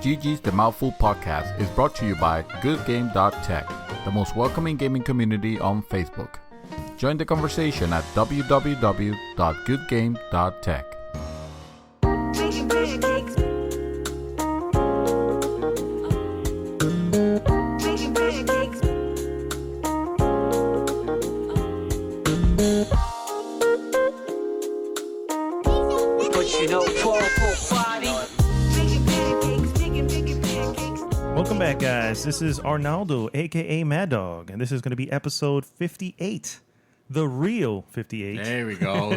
GG's The Mouthful podcast is brought to you by goodgame.tech, the most welcoming gaming community on Facebook. Join the conversation at www.goodgame.tech. Welcome back, guys. This is Arnaldo, aka Mad Dog, and this is going to be episode 58, the real 58. There we go.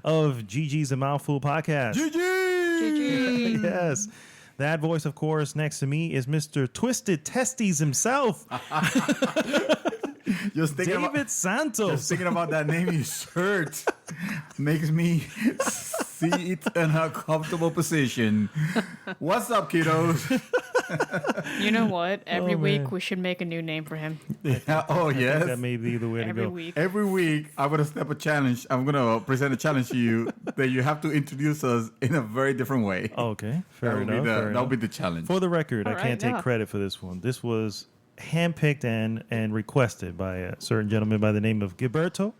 Of GG's A Mouthful podcast. GG! Yes. That voice, of course, next to me is Mr. Twisted Testes himself, David Santos. Just thinking about that name you shirt makes me sit in a comfortable position. What's up, kiddos? You know what? Every week man. we should make a new name for him. Yeah, oh, yes. That may be the way to Every go. week. Every week, I'm going to step a challenge. I'm going to present a challenge to you that you have to introduce us in a very different way. Okay, fair enough. That'll be the challenge. For the record, All I can't take credit for this one. This was handpicked and requested by a certain gentleman by the name of Gilberto,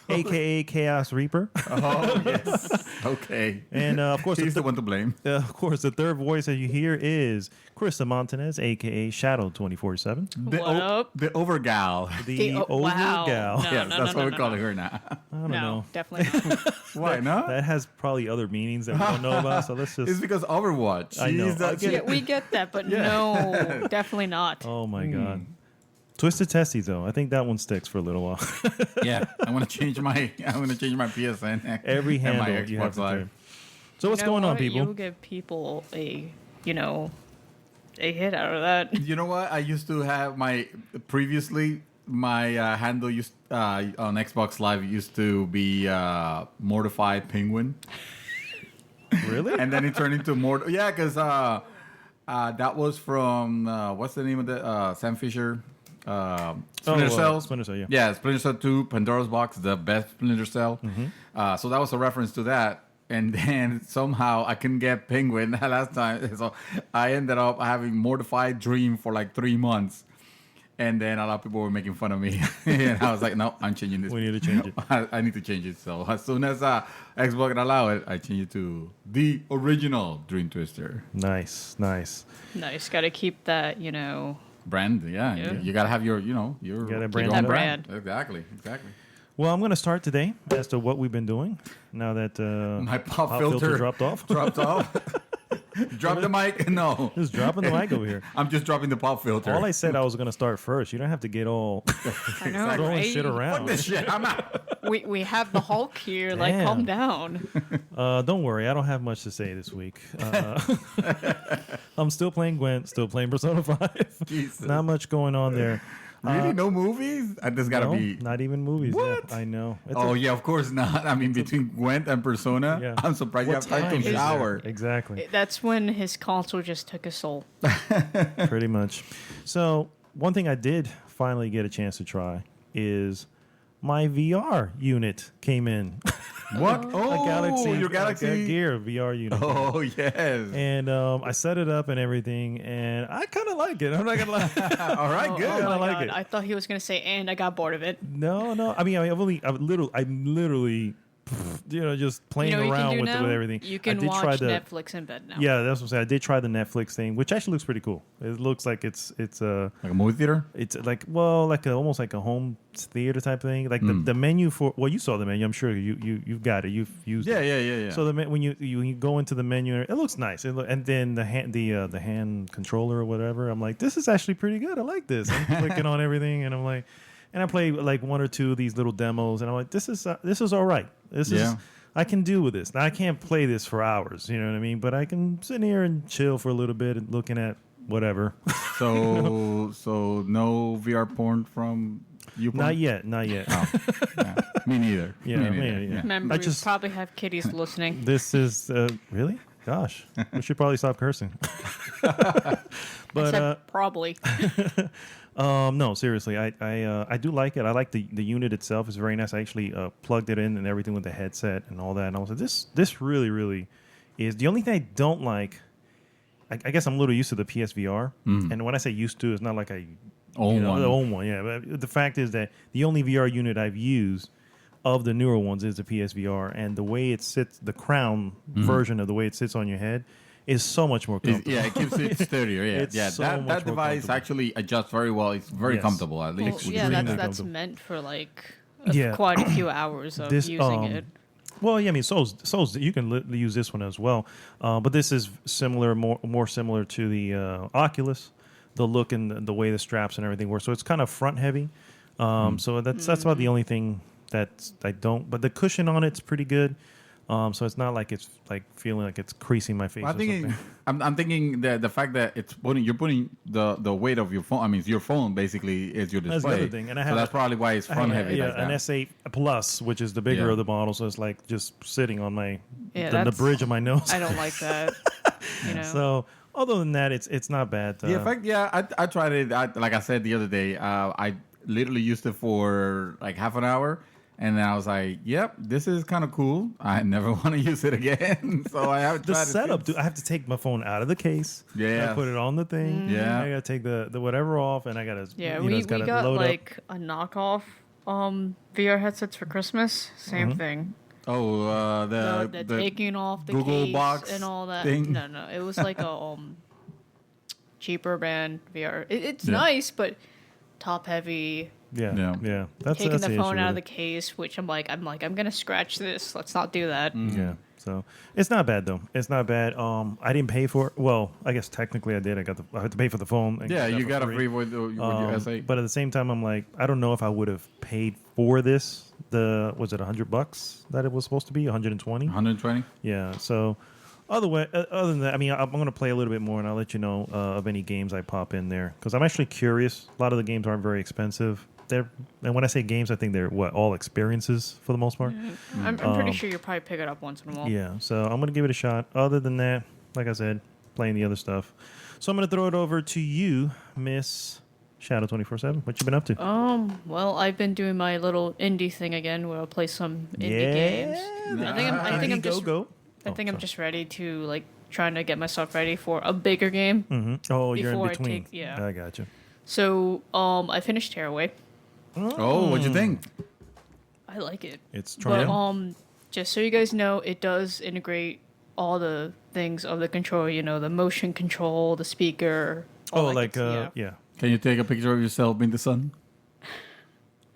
a.k.a. Chaos Reaper. Oh, yes. Okay. And, of course, he's the one to blame. Of course, the third voice that you hear is Krista Montanez, a.k.a. Shadow 24/7. The What up? The overgal. The Wow. overgal. No, Yes, no, that's no, what we're no, calling no. her now. I don't No, know. definitely not. Why not? That has probably other meanings that we don't know about, so let's It's just... because Overwatch. I know. She's that- I get Yeah, we get that, but no, definitely not. Oh, my God. Twisted Testes, though. I think that one sticks for a little while. Yeah, I'm gonna change my PSN. Every and my handle you have Xbox to Live. turn. So what's You know going on, what? people? You give people a hit out of that. You know what? I used to have my handle used on Xbox Live used to be Mortified Penguin, Really? and then it turned into Yeah, because that was from what's the name of the Sam Fisher. Splinter Cell. Splinter Cell, yeah. Yeah, Splinter Cell 2, Pandora's Box, the best Splinter Cell. So that was a reference to that. And then somehow I couldn't get Penguin that last time. So I ended up having Mortified Dream for like 3 months. And then a lot of people were making fun of me. And I was like, no, I'm changing this. We need to change it. I need to change it. So as soon as Xbox can allow it, I change it to the original Dream Twister. Nice. Nice. Got to keep that, Brand, yeah. Yeah. You gotta have your gotta brand your own that brand. Exactly. Well, I'm going to start today as to what we've been doing now that My pop filter dropped off. Dropped off. Drop the mic. No, Just dropping the mic over here. I'm just dropping the pop filter. All I said I was going to start first. You don't have to get all I know, throwing right? shit around. this shit. I'm out. We have the Hulk here. Like, Damn. calm down. Don't worry. I don't have much to say this week. I'm still playing Gwent, still playing Persona 5. Jesus. Not much going on there. Really, no movies? This gotta No, be. not even movies. What? Yeah, I know. It's Oh yeah, of course not. I mean, between Gwent and Persona, Yeah. I'm surprised you What have time time to is there? shower. Exactly. That's when his console just took a soul. Pretty much. So one thing I did finally get a chance to try is my VR unit came in. What? Oh, A Galaxy, your Galaxy a Gear VR unit. Oh yes. And I set it up and everything, and I kind of like it. I'm not gonna lie. All right, Oh, good. oh my I like God. it. I thought he was going to say, and I got bored of it. No. I mean, I'm literally, just playing You know what you around can do with now? everything. You I can did try watch the- Netflix in bed now. Yeah, that's what I'm saying. I did try the Netflix thing, which actually looks pretty cool. It looks like it's Like a movie theater. It's like almost like a home theater type thing. Like the menu for you saw the menu. I'm sure you've got it. You've used it. Yeah. So when you go into the menu, it looks nice. And then the hand controller or whatever. I'm like, this is actually pretty good. I like this. I'm clicking on everything, and I'm like, and I play like one or two of these little demos, and I'm like, this is all right. This is. I can do with this. Now I can't play this for hours. You know what I mean? But I can sit here and chill for a little bit and looking at whatever. So no VR porn from you. Porn? Not yet. Oh, yeah. Me neither. Yeah, Me me neither. neither. Remember, I we just- probably have kitties listening. This is really. Gosh, we should probably stop cursing. I But said probably. no, seriously, I do like it. I like the unit itself. It's very nice. I actually plugged it in and everything with the headset and all that. And I was like, this really is. The only thing I don't like I guess I'm a little used to the PSVR, and when I say used to, it's not like I Own one. the old one. Yeah, but the fact is that the only VR unit I've used of the newer ones is the PSVR, and the way it sits, the crown version of the way it sits on your head, is so much more comfortable. Yeah, it keeps it sturdier. Yeah, It's yeah. so that much that more device comfortable. actually adjusts very well. It's very Yes. comfortable. At Well, least. yeah, extremely that's comfortable. meant for like Yeah. quite a few hours of This, using it. Well, yeah, I mean, so's you can use this one as well, but this is similar, more similar to the Oculus, the look and the way the straps and everything work. So it's kind of front heavy. So that's about the only thing that I don't. But the cushion on it's pretty good. So it's not like it's like feeling like it's creasing my face. I'm or thinking, something. I'm thinking that the fact that you're putting the weight of your phone. I mean, your phone basically is your display. That's the other thing, and I so have that's probably why it's I front have, heavy. yeah, like that. an S8 Plus, which is the bigger Yeah. of the model. So it's like just sitting on my Yeah, the that's- bridge of my nose. I don't like that. You know. So other than that, it's not bad. Yeah, in fact, I tried it. Like I said the other day, I literally used it for like half an hour, and then I was like, "Yep, this is kind of cool. I never want to use it again." So I have the tried setup, it. dude, I have to take my phone out of the case. Yeah. I put it on the thing. Yeah. I gotta take the whatever off, and I gotta Yeah, you know, we it's gotta got load like a knockoff VR headsets for Christmas. Same thing. Oh, The taking off the Google case box and all that. thing? No, it was like a cheaper brand VR. It's Yeah. nice, but top heavy. Yeah, Yeah. yeah. That's Taking that's the the phone issue out of with the case, which I'm like, I'm gonna scratch this. Let's not do that. it. Yeah. So it's not bad though. It's not bad. I didn't pay for it. Well, I guess technically I did. I had to pay for the phone. and Yeah, got you for got a free with your S8. But at the same time, I'm like, I don't know if I would have paid for this. Was it $100 that it was supposed to be? 120? 120. Yeah. So other than that, I mean, I'm going to play a little bit more, and I'll let you know of any games I pop in there because I'm actually curious. A lot of the games aren't very expensive. And when I say games, I think they're all experiences for the most part. I'm pretty sure you'll probably pick it up once in a while. Yeah. So I'm going to give it a shot. Other than that, like I said, playing the other stuff. So I'm going to throw it over to you, Miss Shadow 24/7. What you been up to? Well, I've been doing my little indie thing again, where I'll play some indie games. I think I'm just go. I think I'm just ready to like trying to get myself ready for a bigger game. Mm-hmm. Oh, you're in Before I between. take- yeah. I got you. So I finished Tearaway. Oh, what'd you think? I like it. It's But trying. just so you guys know, it does integrate all the things of the controller. You know, the motion control, the speaker. all Oh, that like good- yeah. Can you take a picture of yourself in the sun?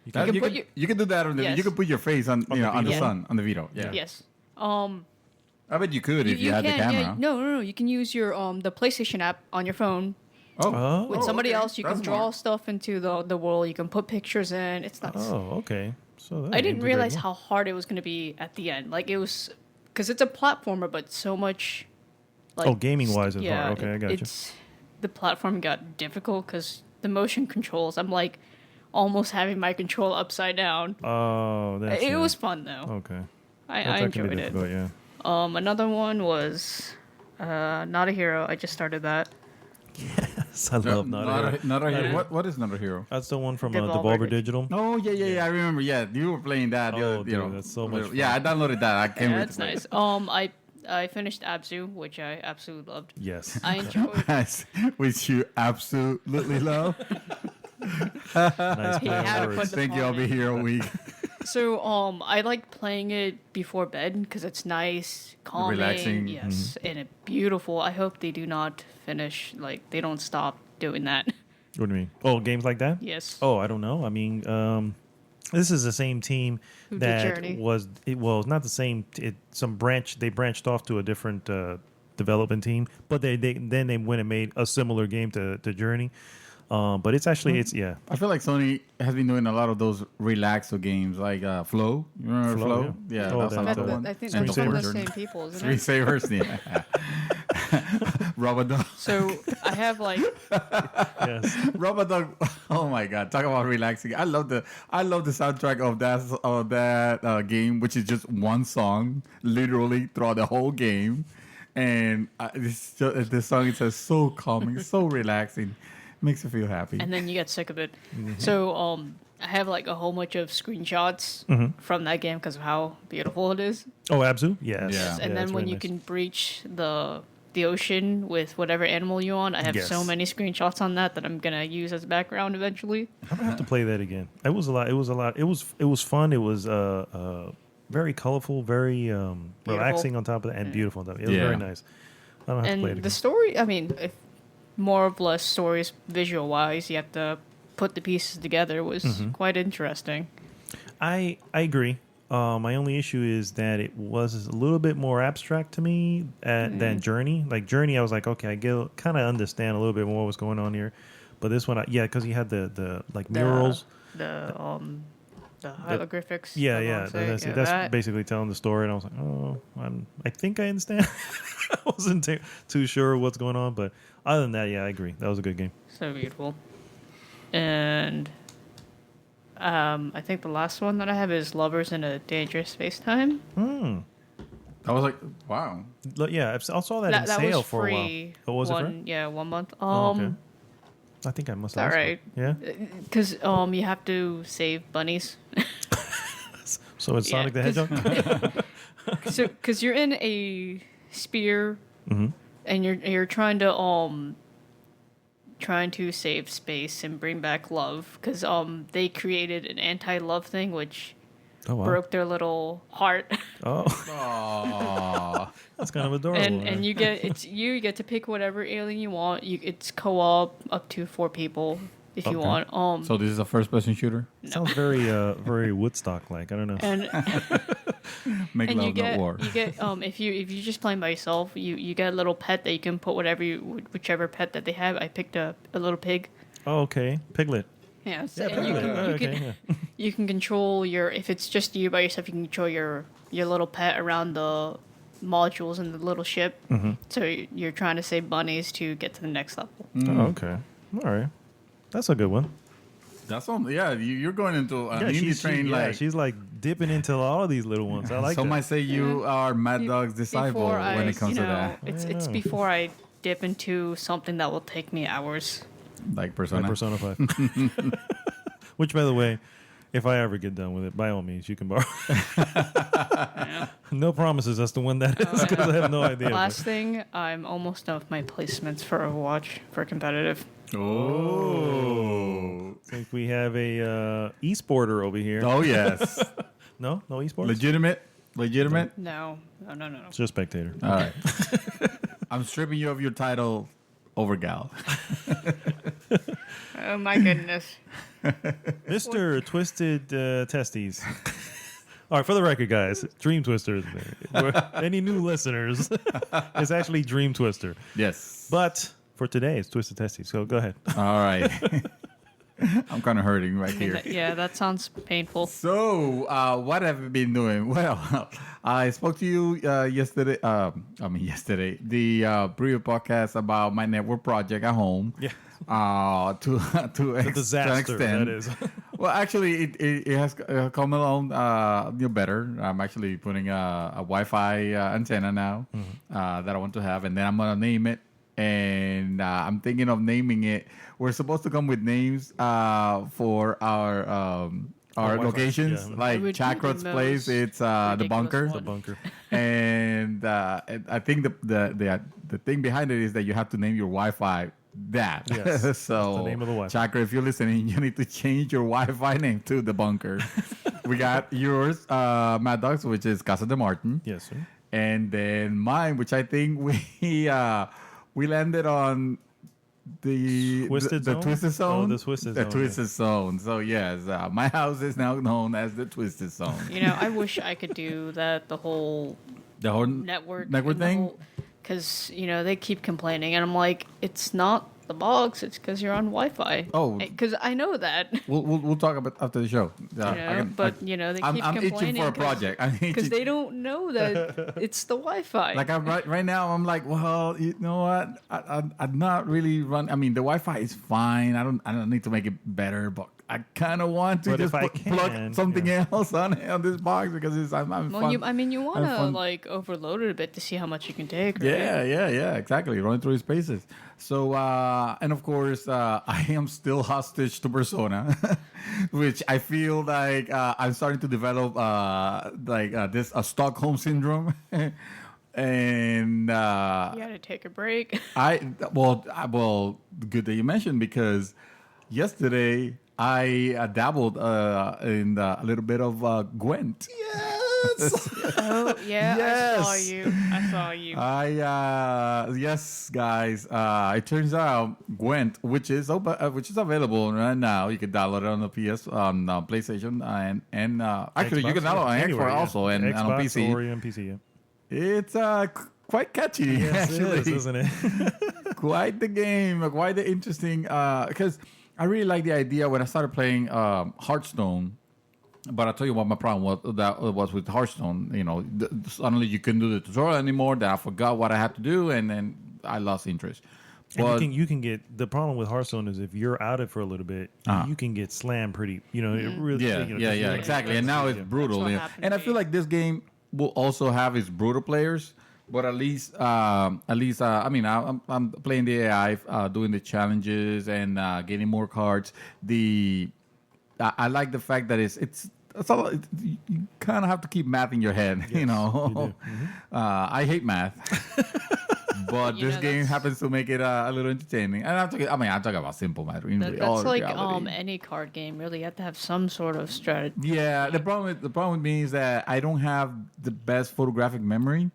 You can put your- you can do that on the. Yes. You can put your face on On the on the video. sun on the video. Yeah. Yes. I bet you could if you had the can, camera. yeah, no. You can use your the PlayStation app on your phone. Oh. With somebody okay. else, you can That's draw smart. stuff into the world. You can put pictures in. It's nice. Oh, okay. So that I didn't game's realize very how hard it was going to be at the end. Like it was, because it's a platformer, but so much. Like, Oh, gaming-wise it's yeah, hard. Okay, I got you. it's the platform got difficult because the motion controls. I'm like almost having my control upside down. Oh, that's It was fun though. okay. I That can be enjoyed it. difficult, yeah. Another one was Not a Hero. I just started that. Yes, I love Not a hero. What is not a hero? That's the one from Devolver Devolver Digital. Oh yeah. I remember. Yeah, you were playing that. Oh, you dude, know, that's so much fun. Yeah, I downloaded that. I can't Yeah, wait that's to play nice. it. I finished Abzu, which I absolutely loved. Yes. I enjoyed. Yes, which you absolutely love. Nice He play on had to words. put the Thank you. I'll be font in. here a week. So I like playing it before bed because it's nice, calming, Relaxing. yes, and it beautiful. I hope they do not finish like they don't stop doing that. What do you mean? Oh, games like that? Yes. Oh, I don't know. I mean, this is the same team Who did that Journey. was. It's not the same. They branched off to a different development team, but they went and made a similar game to Journey. But it's actually yeah. I feel like Sony has been doing a lot of those relaxo games, like Flow. You remember Flow, Flow? yeah. Yeah, Oh, that's that- another that- one. I think And that's one of the Journey. same people, isn't Three it? Savers, yeah. Rubber Dog. So I have like Yes. Rubber Dog. Oh my God! Talk about relaxing. I love the soundtrack of that game, which is just one song, literally throughout the whole game, and this song is just so calming, so relaxing, makes you feel happy. and then you get sick of it. Mm-hmm. So I have like a whole bunch of screenshots from that game because of how beautiful it is. Oh, Abzu. Yes. Yeah. And it's then when really you nice. can breach the the ocean with whatever animal you want. I have so Yes. many screenshots on that I'm gonna use as background eventually. I'm gonna have to play that again. It was a lot. It was a lot. It was fun. It was very colorful, very relaxing on top of that, and beautiful on top. It was very nice. I don't have to play it And again. the story, I mean, if more or less stories visual wise, you have to put the pieces together, was quite interesting. I agree. My only issue is that it was a little bit more abstract to me than Journey. Like Journey, I was like, okay, I kind of understand a little bit more what was going on here. But this one, because you had the like murals. The hieroglyphics. Yeah. That's basically telling the story. And I was like, oh, I think I understand. I wasn't too sure what's going on. But other than that, yeah, I agree. That was a good game. So beautiful. And I think the last one that I have is Lovers in a Dangerous Space Time. I was like, wow. Yeah, I saw that in sale was for a while. free. Oh, was it free? Yeah, 1 month. Okay. I think I must have. All right. Yeah. Because you have to save bunnies. So it's Sonic the Hedgehog. Because you're in a spear, Mm-hmm. and you're trying to save space and bring back love. Because they created an anti-love thing, which Oh wow. broke their little heart. Oh, Aww. that's kind of adorable. and you get to pick whatever alien you want. It's co-op up to 4 people if you Okay. want. So this is a first-person shooter? Sounds very very Woodstock like. I don't know. and Make and love, you get not war. if you're just playing by yourself, you get a little pet that you can put whichever pet that they have. I picked a little pig. Oh, okay. Piglet. Yeah, Yeah, and you Piglet. can, you Okay, can yeah. you can control if it's just you by yourself, you can control your little pet around the modules in the little ship. Mm-hmm. So you're trying to save bunnies to get to the next level. Oh, okay. All right. That's a good one. That's all. Yeah, you're going into an indie train like. she's like dipping into all of these little ones. I like Some that. might say you are Mad Dog's disciple Before when it comes to that. It's Yeah. before I dip into something that will take me hours. Like Like Persona. Persona 5. Which, by the way, if I ever get done with it, by all means, you can borrow. No promises as to when that is, because I have no idea. but- Last thing, I'm almost done with my placements for Overwatch for competitive. Oh. I think we have a e-sporter over here. Oh, yes. No esports? Legitimate? No. It's just spectator. All right. I'm stripping you of your title, Overgal. Oh my goodness. Mr. Twisted Testes. All right, for the record, guys, Dream Twister. Any new listeners, it's actually Dream Twister. Yes. But for today, it's Twisted Testes. So go ahead. All right. I'm kind of hurting right here. Yeah, that sounds painful. So, what have you been doing? Well, I spoke to you yesterday. Yesterday, the previous podcast about my network project at home. Yeah. To an Disaster, extent. that is. Well, actually, it has come along better. I'm actually putting a Wi-Fi antenna now that I want to have, and then I'm gonna name it. And I'm thinking of naming it. We're supposed to come with names for our Wi-Fi, locations, yeah. like It would be Chakrat's the place. most It's the ridiculous bunker. one. The bunker. And I think the thing behind it is that you have to name your Wi-Fi that. Yes, So that's the name of the Wi-Fi. Chakra, if you're listening, you need to change your Wi-Fi name to the bunker. We got yours, Mad Dogs, which is Casa de Martin, Yes, sir. and then mine, which I think we landed on the Twisted the Zone? Twisted Zone. Oh, the Twisted The Zone, Twisted Zone. So yes, my house is now known as the Twisted Zone. I wish I could do that, the whole The whole network thing. Because, they keep complaining, and I'm like, it's not the box, it's because you're on Wi-Fi. Oh. Because I know that. We'll talk about after the show. They keep I'm itching complaining for a project. because they don't know that it's the Wi-Fi. Like right now, I'm like, well, you know what? I'm not really run. I mean, the Wi-Fi is fine. I don't need to make it better, but I kind of want to But just if I plug can, something yeah. else on this box because I'm well, fun. you want to fun. overload it a bit to see how much you can take. Right? Yeah, exactly. Running through spaces. So, and of course, I am still hostage to Persona, which I feel like I'm starting to develop this Stockholm syndrome. and You had to take a break. well, good that you mentioned, because yesterday I dabbled in a little bit of Gwent. Yes. Oh yeah, Yes. I saw you. Yes, guys. It turns out Gwent, which is available right now. You can download it on the PlayStation, and actually you can download it on Anywhere, Xbox yeah. also, and on Xbox PC. or on PC. Yeah. It's quite catchy, Yes, actually. it is, isn't it? Quite the game, quite the interesting. Because I really like the idea when I started playing Hearthstone. But I'll tell you what my problem was with Hearthstone. You know, suddenly you couldn't do the tutorial anymore. That I forgot what I had to do, and then I lost interest. But And you can get the problem with Hearthstone is if you're out it for a little bit, you can get slammed pretty. You know, it really. yeah, you know, yeah, just- yeah, exactly. And now it's brutal. That's what Yeah. happened And to I feel me. like this game will also have its brutal players. But at least, I mean, I'm playing the AI, doing the challenges and getting more cards. I like the fact that you kind of have to keep math in your head, you know. I hate math, but You this know, game that's- happens to make it a little entertaining. And I'm talking about simple math. In That's all like reality. any card game. Really, you have to have some sort of strategy. Yeah, the problem with me is that I don't have the best photographic memory,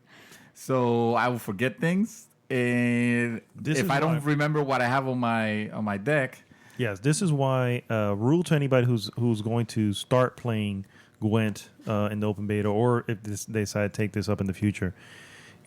so I will forget things, and This if is I don't why- remember what I have on my deck. Yes, this is why rule to anybody who's going to start playing Gwent in the open beta, or if they decide to take this up in the future,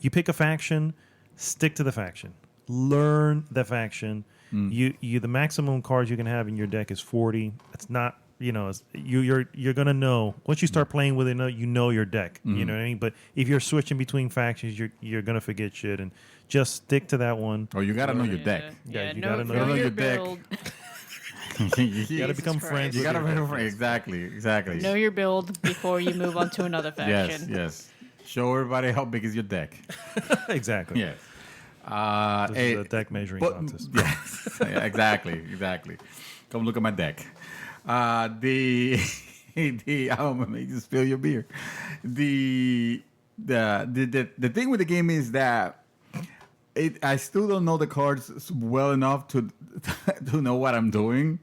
you pick a faction, stick to the faction, learn the faction. The maximum cards you can have in your deck is 40. It's not, you know, you're gonna know once you start playing with it. You know your deck. You know what I mean. But if you're switching between factions, you're gonna forget shit, and just stick to that one. Oh, you gotta know your deck. Yeah, you know, gotta know know your your deck. build. You gotta become Christ. friends. You with gotta your remember exactly. Know your build before you move on to another faction. Yes. Show everybody how big is your deck. exactly. Yes. This Hey, is a deck measuring but- contest. Yes. Yeah, exactly. Come look at my deck. The I don't want to make you spill your beer. The thing with the game is that I still don't know the cards well enough to know what I'm doing.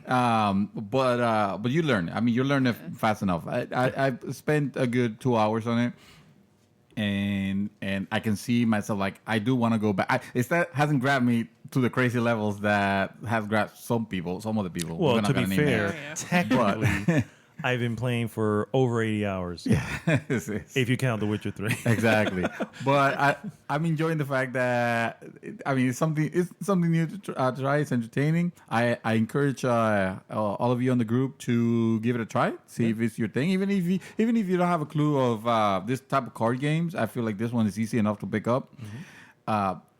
But you learn. I mean, you learn it fast enough. I spent a good 2 hours on it. And I can see myself like I do want to go back. That hasn't grabbed me to the crazy levels that has grabbed some other people. Well, We're not to be gonna name fair, names. technically, I've been playing for over 80 hours. Yes. If you count The Witcher 3. Exactly. But I'm enjoying the fact that it's something new to try. It's entertaining. I encourage all of you on the group to give it a try. See if it's your thing. Even if you don't have a clue of this type of card games, I feel like this one is easy enough to pick up.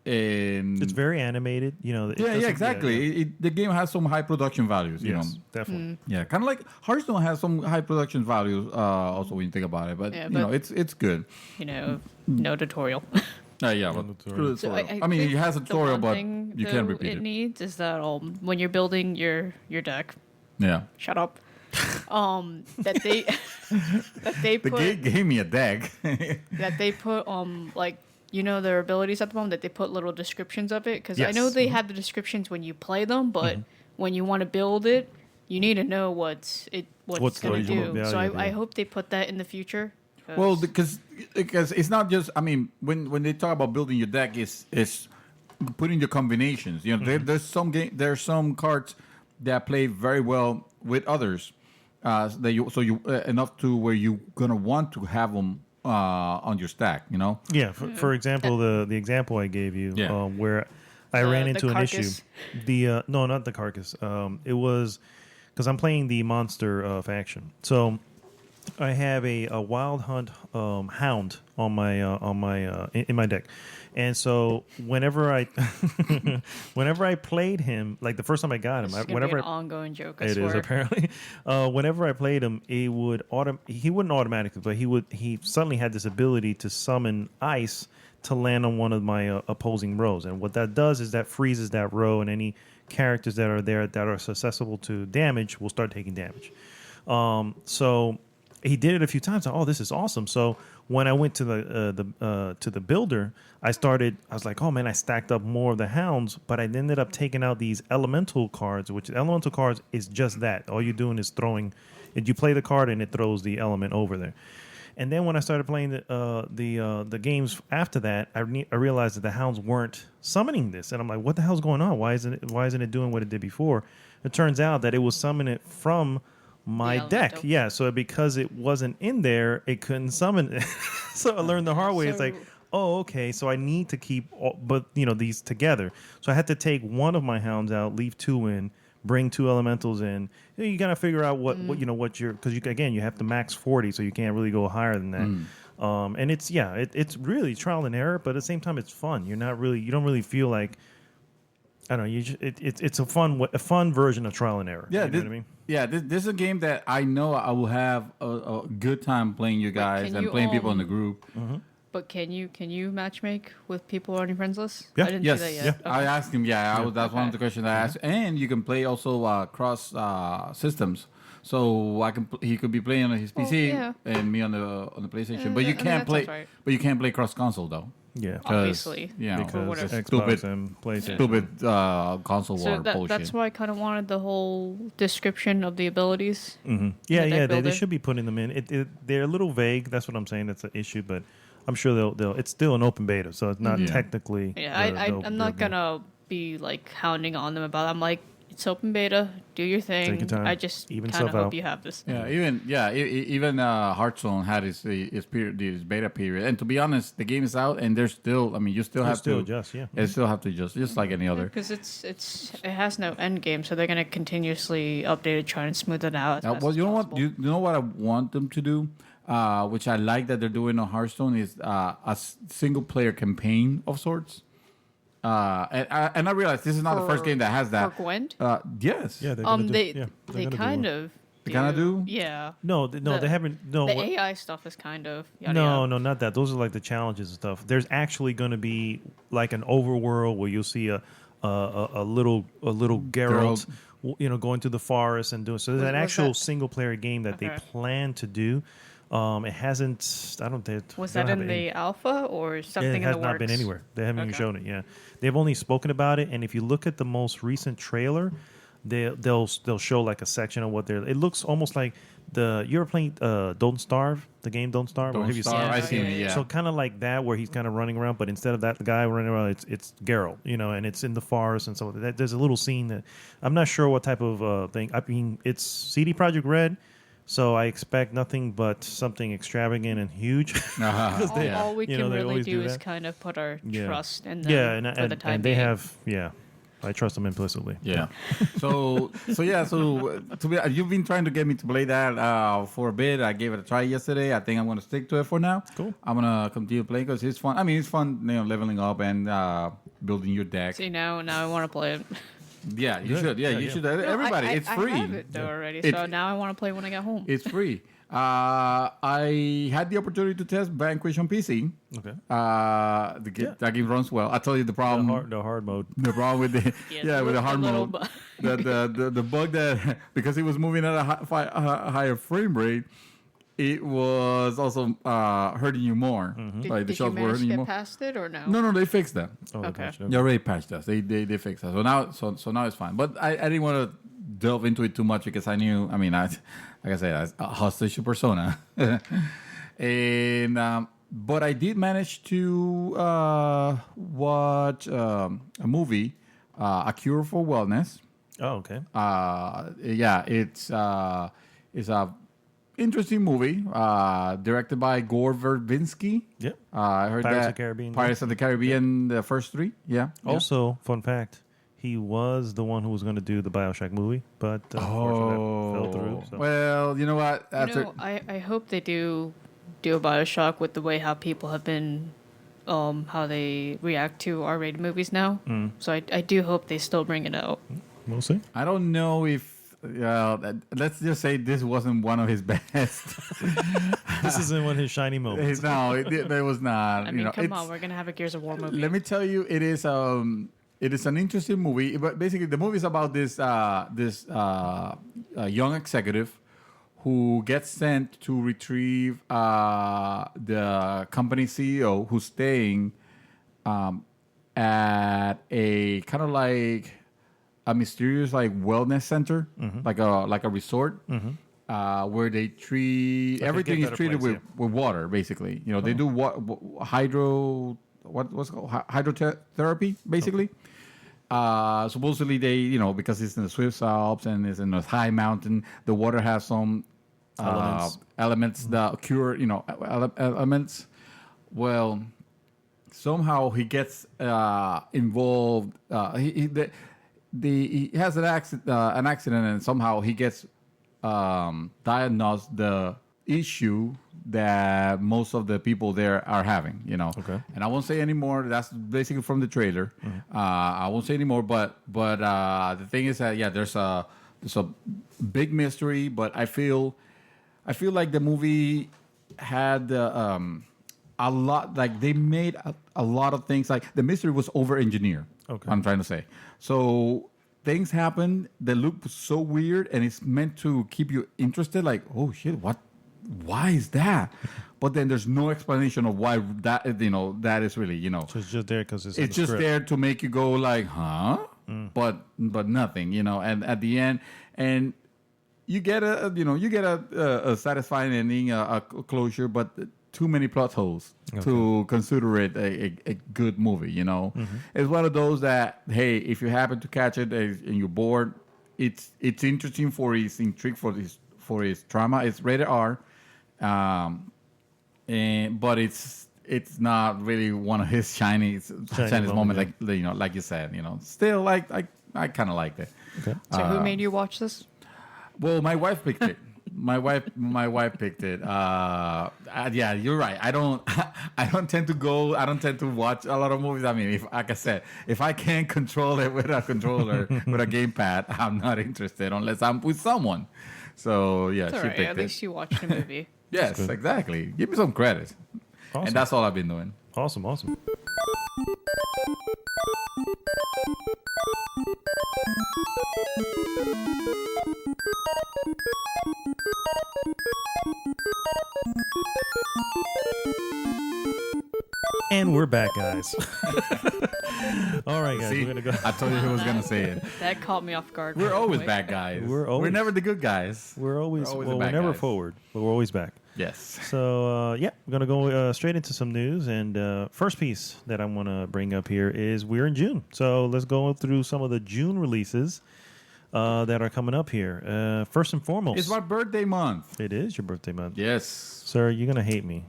And It's very animated. You know. yeah, exactly. The game has some high production values. You know. Yes, definitely. Yeah, kind of like Hearthstone has some high production values. Also, when you think about it, but Yeah, you know, but- it's good. You know, no tutorial. Yeah, but tutorial. So I mean, think it has a the tutorial, one but thing, you can't though, repeat it it. needs is that when you're building your deck, Yeah, shut up. That they the put game gave me a deck. that they put like, you know, their abilities at the moment, that they put little descriptions of it, because I Yes. know they have the descriptions when you play them, but when you want to build it, you need to know what's What's going the to do. value, So yeah. I hope they put that in the future. 'cause- Well, because it's not just. I mean, when they talk about building your deck, it's putting your combinations. You know, there's some cards that play very well with others. Enough to where you're gonna want to have them on your stack. You know. Yeah. For example, the example I gave you, Yeah. where I ran The into an issue. carcass. No, not the carcass. It was because I'm playing the monster faction. So I have a wild hunt hound on my in my deck, and so whenever I played him, like the first time I got him, This is gonna whenever be an ongoing joke. I it swear. is apparently. Whenever I played him, he wouldn't automatically, but he suddenly had this ability to summon ice to land on one of my opposing rows, and what that does is that freezes that row, and any characters that are there that are susceptible to damage will start taking damage. So he did it a few times. Oh, this is awesome. So when I went to the builder, I was like, oh man, I stacked up more of the hounds, but I ended up taking out these elemental cards, which elemental cards is just that. All you're doing is throwing. You play the card and it throws the element over there. And then when I started playing the games after that, I realized that the hounds weren't summoning this, and I'm like, what the hell's going on? Why isn't it doing what it did before? It turns out that it was summoning it from my deck. Yeah, so because it wasn't in there, it couldn't summon it. So I learned the hard way. It's like, oh, okay, so I need to keep these together. So I had to take one of my hounds out, leave two in, bring two elementals in. You gotta figure out what you're, because you have to max 40, so you can't really go higher than that. And it's really trial and error, but at the same time it's fun. You don't really feel like, I don't know. It's a fun version of trial and error. Yeah, you know what I mean? Yeah, this is a game that I know I will have a good time playing you guys and playing people in the group. Mm-hmm. But can you matchmake with people on your friends list? Yeah. I didn't see that yet. Yeah. Okay. I asked him. Yeah, that's one of the questions I asked. And you can play also cross systems. So he could be playing on his PC and me on the PlayStation. But you can't play. Right. But you can't play cross console though. Yeah, obviously. Yeah, because Xbox stupid and PlayStation. Stupid console war bullshit. That's why I kind of wanted the whole description of the abilities. Mm-hmm. Yeah. They should be putting them in. They're a little vague. That's what I'm saying. That's an issue, but I'm sure they'll. It's still an open beta, so it's not technically. Yeah, I'm not gonna be like hounding on them about it. I'm like, it's open beta. Do your thing. Take your time. I just kind of hope you have this. Yeah, even Hearthstone had his beta period. And to be honest, the game is out, and there's still. I mean, you still have to adjust. Yeah, you still have to adjust, just like any other. Because it has no end game, so they're gonna continuously update it, try and smooth it out. Well, you know what? You know what I want them to do, which I like that they're doing on Hearthstone, is a single player campaign of sorts. And I realize this is not the first game that has that. For Gwent? Yes. Yeah, they kind of. They kind of do. Yeah. No, they haven't. No, the AI stuff is kind of. No, not that. Those are like the challenges and stuff. There's actually going to be like an overworld where you'll see a little Geralt, going through the forest and doing. So there's an actual single player game that they plan to do. It hasn't. I don't think. Was that in the alpha or something in the works? It has not been anywhere. They haven't even shown it. Yeah, they've only spoken about it. And if you look at the most recent trailer, they'll show like a section of what they're. It looks almost like you ever played Don't Starve, the game Don't Starve? Don't Starve. I've seen it. Yeah. So kind of like that, where he's kind of running around, but instead of that, the guy running around, it's Geralt, and it's in the forest and so that. There's a little scene that I'm not sure what type of thing. I mean, it's CD Projekt Red. So I expect nothing but something extravagant and huge. All we can really do is kind of put our trust in them. Yeah, and they being. Have. Yeah, I trust them implicitly. Yeah. So you've been trying to get me to play that for a bit. I gave it a try yesterday. I think I'm going to stick to it for now. Cool. I'm going to continue playing because it's fun. I mean, it's fun, leveling up and building your deck. See, now I want to play it. Yeah, you should. Yeah, you should. Everybody, it's free. I have it already, so now I want to play when I get home. It's free. I had the opportunity to test Vanquish on PC. Okay. That game runs well. I tell you the problem. The hard mode. The problem with the with the hard mode. The bug that because it was moving at a higher frame rate, it was also hurting you more. Mm-hmm. Did you manage to get past it or no? No, they fixed that. Oh, okay. They already patched us. They fixed that. So now it's fine. But I didn't want to delve into it too much because I knew. I mean, like I said, a hostage to Persona, and but I did manage to watch a movie, A Cure for Wellness. Oh, okay. It's a interesting movie, directed by Gore Verbinski. Yep. I heard Pirates that. of the Caribbean. Pirates of the Caribbean, the first three. Yeah. Also, fun fact, he was the one who was going to do the BioShock movie, but unfortunately that fell through. So. Well, you know what? I hope they do a BioShock with the way how people have been, how they react to R-rated movies now. Mm. So I do hope they still bring it out. We'll see. I don't know if. Let's just say this wasn't one of his best. This isn't one of his shiny moments. No, it was not. I mean, come on, we're gonna have a Gears of War movie. Let me tell you, it is an interesting movie. But basically, the movie is about this young executive who gets sent to retrieve the company CEO who's staying at a kind of like a mysterious like wellness center, like a resort, where they treat Like a everything is get-better treated place, with water, basically. You know, they do what's it called hydrotherapy, basically. Supposedly they, you know, because it's in the Swiss Alps and it's in a high mountain, the water has some elements that cure, you know, elements. Well, somehow he gets involved. He has an accident, and somehow he gets diagnosed the issue that most of the people there are having, you know. Okay. And I won't say anymore. That's basically from the trailer. I won't say anymore. But the thing is that there's a big mystery. But I feel like the movie had a lot. Like they made a lot of things. Like the mystery was over engineered. Okay. I'm trying to say. So things happen that look so weird, and it's meant to keep you interested. Like, oh shit, what? Why is that? But then there's no explanation of why that, you know, that is really, you know. So it's just there because it's just there to make you go like, huh? But nothing, you know. And at the end, and you get a satisfying ending, a closure, but too many plot holes to consider it a good movie, you know. It's one of those that, hey, if you happen to catch it and you're bored, it's interesting for his intrigue, for his trauma. It's rated R. But it's not really one of his shiniest moments, like, you know, like you said, you know. Still, like I kind of liked it. Okay. So who made you watch this? Well, my wife picked it. My wife picked it. Yeah, you're right. I don't tend to go. I don't tend to watch a lot of movies. I mean, like I said, if I can't control it with a controller, with a gamepad, I'm not interested unless I'm with someone. So yeah, It's she all right. picked At it. least you watched a movie. Yes, exactly. Give me some credit. Awesome. And that's all I've been doing. Awesome. And we're back, guys. All right, guys, See, we're gonna go. I told you he was gonna say it. That caught me off guard. We're real always quick. bad guys. We're never the good guys. We're always the well, we're bad never guys. forward, but we're always back. Yes. So we're gonna go straight into some news, and first piece that I want to bring up here is we're in June, so let's go through some of the June releases that are coming up here. First and foremost, It's my birthday month. it is your birthday month, Yes. sir. You're gonna hate me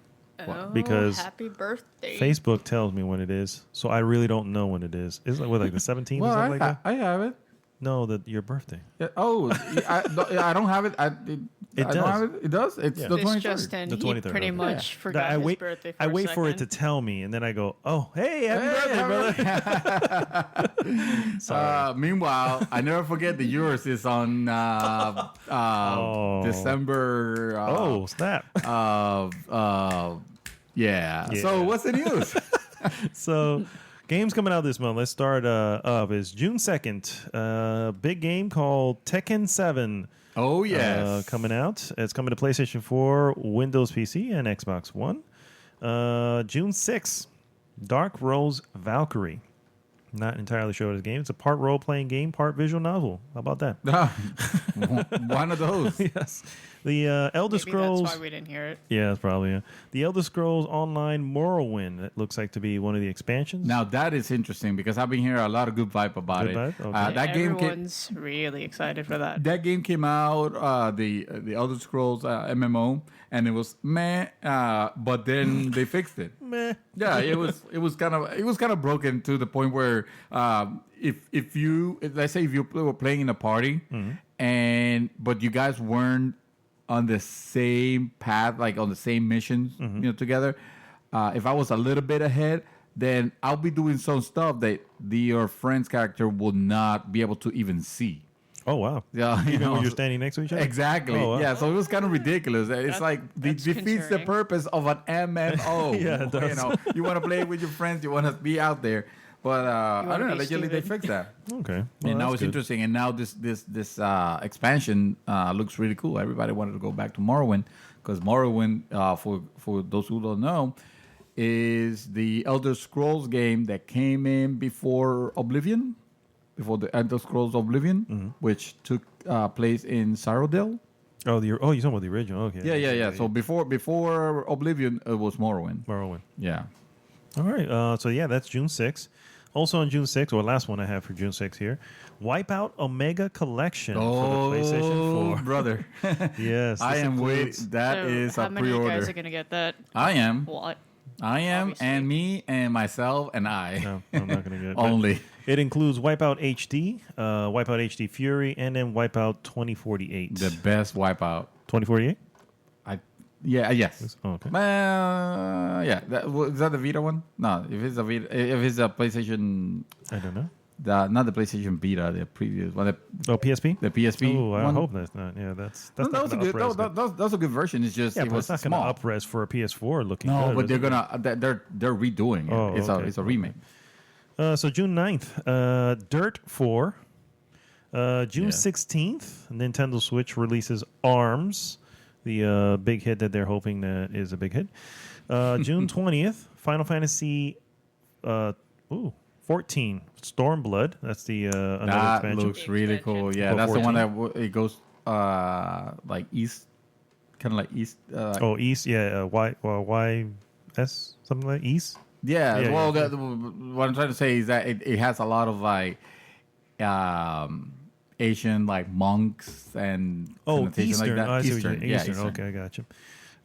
Oh, because happy birthday. Facebook tells me when it is, so I really don't know when it is. Is it like the 17th Well, or something like that? I have it. No, your birthday. Yeah, I don't have it. I It don't does. have it. It does. It's Yeah. the This 23rd. Justin, The he 23rd, pretty okay. much forgot I his wait. birthday. I wait for it to second. tell me, and then I go, "Oh, hey, happy birthday, brother!" Sorry. Meanwhile, I never forget that yours is on December. Oh, snap! Yeah. Yeah. So what's the news? So, games coming out this month. Let's start up. Is June 2nd. Big game called Tekken 7. Oh yes, Coming out. It's coming to PlayStation 4, Windows PC, and Xbox One. June 6th. Dark Rose Valkyrie. Not entirely sure what this game. It's a part role-playing game, part visual novel. How about that? one of those. Yes. The Elder Maybe Scrolls. that's why we didn't hear it. Yeah, that's probably yeah. The Elder Scrolls Online Morrowind. That looks like to be one of the expansions. Now that is interesting because I've been hearing a lot of good vibe about Good it. vibe? Okay. That game came. Everyone's really excited for that. That game came out, the Elder Scrolls MMO, and it was meh. But then they fixed it. Meh. Yeah, it was kind of broken to the point where if you let's say if you were playing in a party but you guys weren't on the same path, like on the same missions, together. If I was a little bit ahead, then I'll be doing some stuff that your friend's character will not be able to even see. Oh wow! Yeah, Even when you're standing next to each other. Exactly. Oh, wow. Yeah, so it was kind of ridiculous. It's like that's defeats the concerning. purpose of an MMO. Yeah, it does. You want to play with your friends, you want to be out there. But I wanna don't know. be Allegedly, they stupid. fixed that. Okay. And now that's it's good. interesting. And now this expansion looks really cool. Everybody wanted to go back to Morrowind because Morrowind, for those who don't know, is the Elder Scrolls game that came in before Oblivion, before the Elder Scrolls Oblivion, which took place in Cyrodiil. Oh, you're talking about the original. Okay. Yeah. So before Oblivion, it was Morrowind. Morrowind. Yeah. All right. So yeah, that's June 6th. Also on June 6th, or last one I have for June 6th here, Wipeout Omega Collection for the PlayStation 4. Brother. Yes. I this am includes- waiting. That So is how a many of you guys pre-order. are gonna get that? I am. What? I am, Obviously. and me, and myself, and I. No, I'm not going to get it. But Only. It includes Wipeout HD, Wipeout HD Fury, and then Wipeout 2048. The best Wipeout. 2048? Yes. Oh, okay. Yeah. Is that the Vita one? No. If it's a Vita, if it's a PlayStation, I don't know. not the PlayStation Vita, the previous one, Oh, PSP? the PSP. Oh, I one. hope that's not. Yeah, that's No, not that was a gonna good. up-res good. That was a good version. It's just Yeah, it but was it's not going small. to up-res for a PS4 looking No, good. but is they're it? gonna they're redoing it. Oh, okay. It's a remake. So June 9th, Dirt 4. June 16th, Nintendo Switch releases ARMS, the big hit that they're hoping that is a big hit. June 20th, Final Fantasy 14, Stormblood. That's the another That expansion. looks really cool. Yeah, For that's the one 14. that it goes like east, kind of like east. East, yeah, YS, something like East. Yeah, Yeah, well, yeah. what I'm trying to say is that it has a lot of like Asian like monks and connotation Eastern. like that. Oh, I see what you're Eastern, saying. yeah, Eastern. Eastern. Okay, I got you.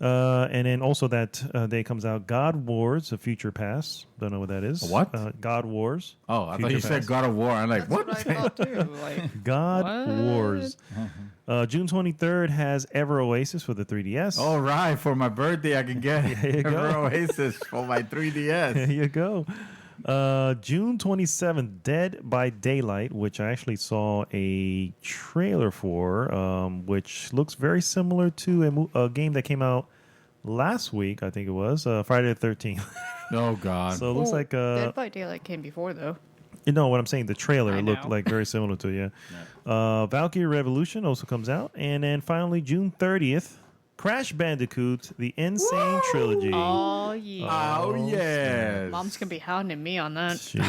And then also that day comes out God Wars: A Future Past. Don't know what that is. What? God Wars. Oh, I thought Future you said Past. God of War. I'm like, That's what? what I thought too. Like, God What? Wars. June 23rd has Ever Oasis for the 3DS. All right, for my birthday, I can get There you go. Ever Oasis for my 3DS. There you go. June 27th, Dead by Daylight, which I actually saw a trailer for, which looks very similar to a game that came out last week, I think it was, Friday the 13th. Oh God. So it looks well, like Dead by Daylight came before though. you know what I'm saying. The trailer I looked know. like very similar to Valkyrie Revolution also comes out, and then finally June 30th, Crash Bandicoot: The Insane Trilogy. Oh yeah. Oh yes. Mom's gonna be hounding me on that. She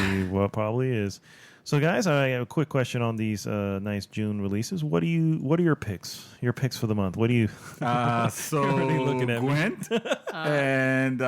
probably is. So, guys, I have a quick question on these nice June releases. What are your picks? Your picks for the month? What do you? So really looking at me. Gwent and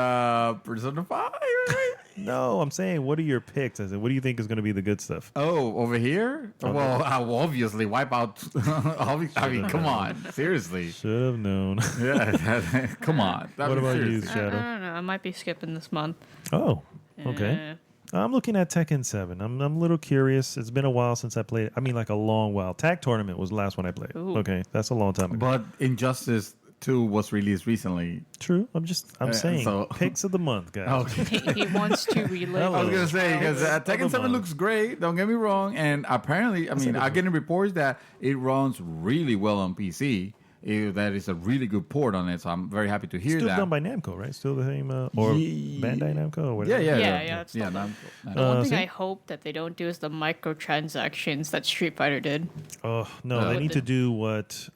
Persona 5, right? No, I'm saying, what are your picks? I said, what do you think is going to be the good stuff? Oh, over here? Well, I will obviously wipe out. I mean, come on, seriously. Should have known. Yeah, come on. I What mean, about you, seriously. I Shadow? don't know. I might be skipping this month. Oh, okay. I'm looking at Tekken 7. I'm a little curious. It's been a while since I played. I mean, like a long while. Tag Tournament was the last one I played. Ooh. Okay, that's a long time ago. But Injustice 2 was released recently. True. I'm saying so- picks of the month, guys. Okay. He wants to relive. Hello. I was gonna say because Tekken Other 7 month. looks great. Don't get me wrong, and apparently, I mean, I'm getting reports that it runs really well on PC. That is a really good port on it, so I'm very happy to hear Still that. done by Namco, right? Still the same, or Bandai Namco, or whatever. Yeah, it's yeah. still Namco. The one thing see? I hope that they don't do is the microtransactions that Street Fighter did. Oh no, they What need the- to do what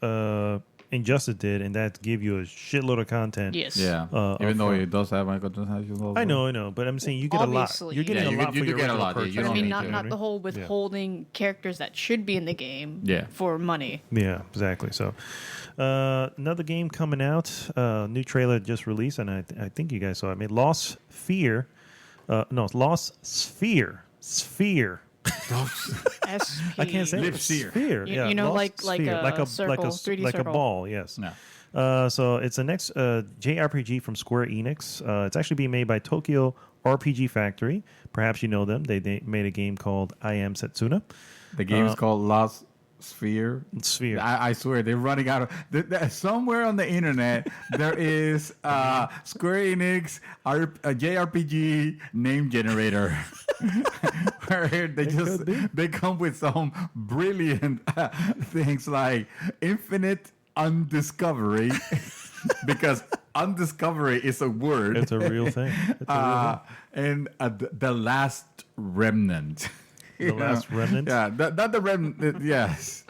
Injustice did, and that's give you a shitload of content. Yes. Yeah, even though it does have microtransactions. Also. I know, but I'm saying you get a lot. Obviously. You're getting Yeah, a lot you for do your get a original lot, yeah, you purchase. But I don't mean, need not to. not the whole withholding characters that should be in the game Yeah. for money. Yeah, exactly. So, another game coming out, new trailer just released, and I think you guys saw it. I mean, Lost Sphere. Lost Sphere. Sphere. I can't say Lip it. sphere. Sphere. You- Yeah, you know, Lost like Sphere. a circle, 3D like a circle. ball. Yes. No. So it's a next JRPG from Square Enix. It's actually being made by Tokyo RPG Factory. Perhaps you know them. They made a game called I Am Setsuna. The game is called Lost Sphere. Sphere. I swear they're running out of somewhere on the internet. There is Square Enix JRPG name generator, where they come with some brilliant things like infinite undiscovery, because undiscovery is a word. It's a real thing. It's a real thing. And the last remnant. The last remnant. Yeah, not the remnant. Yes.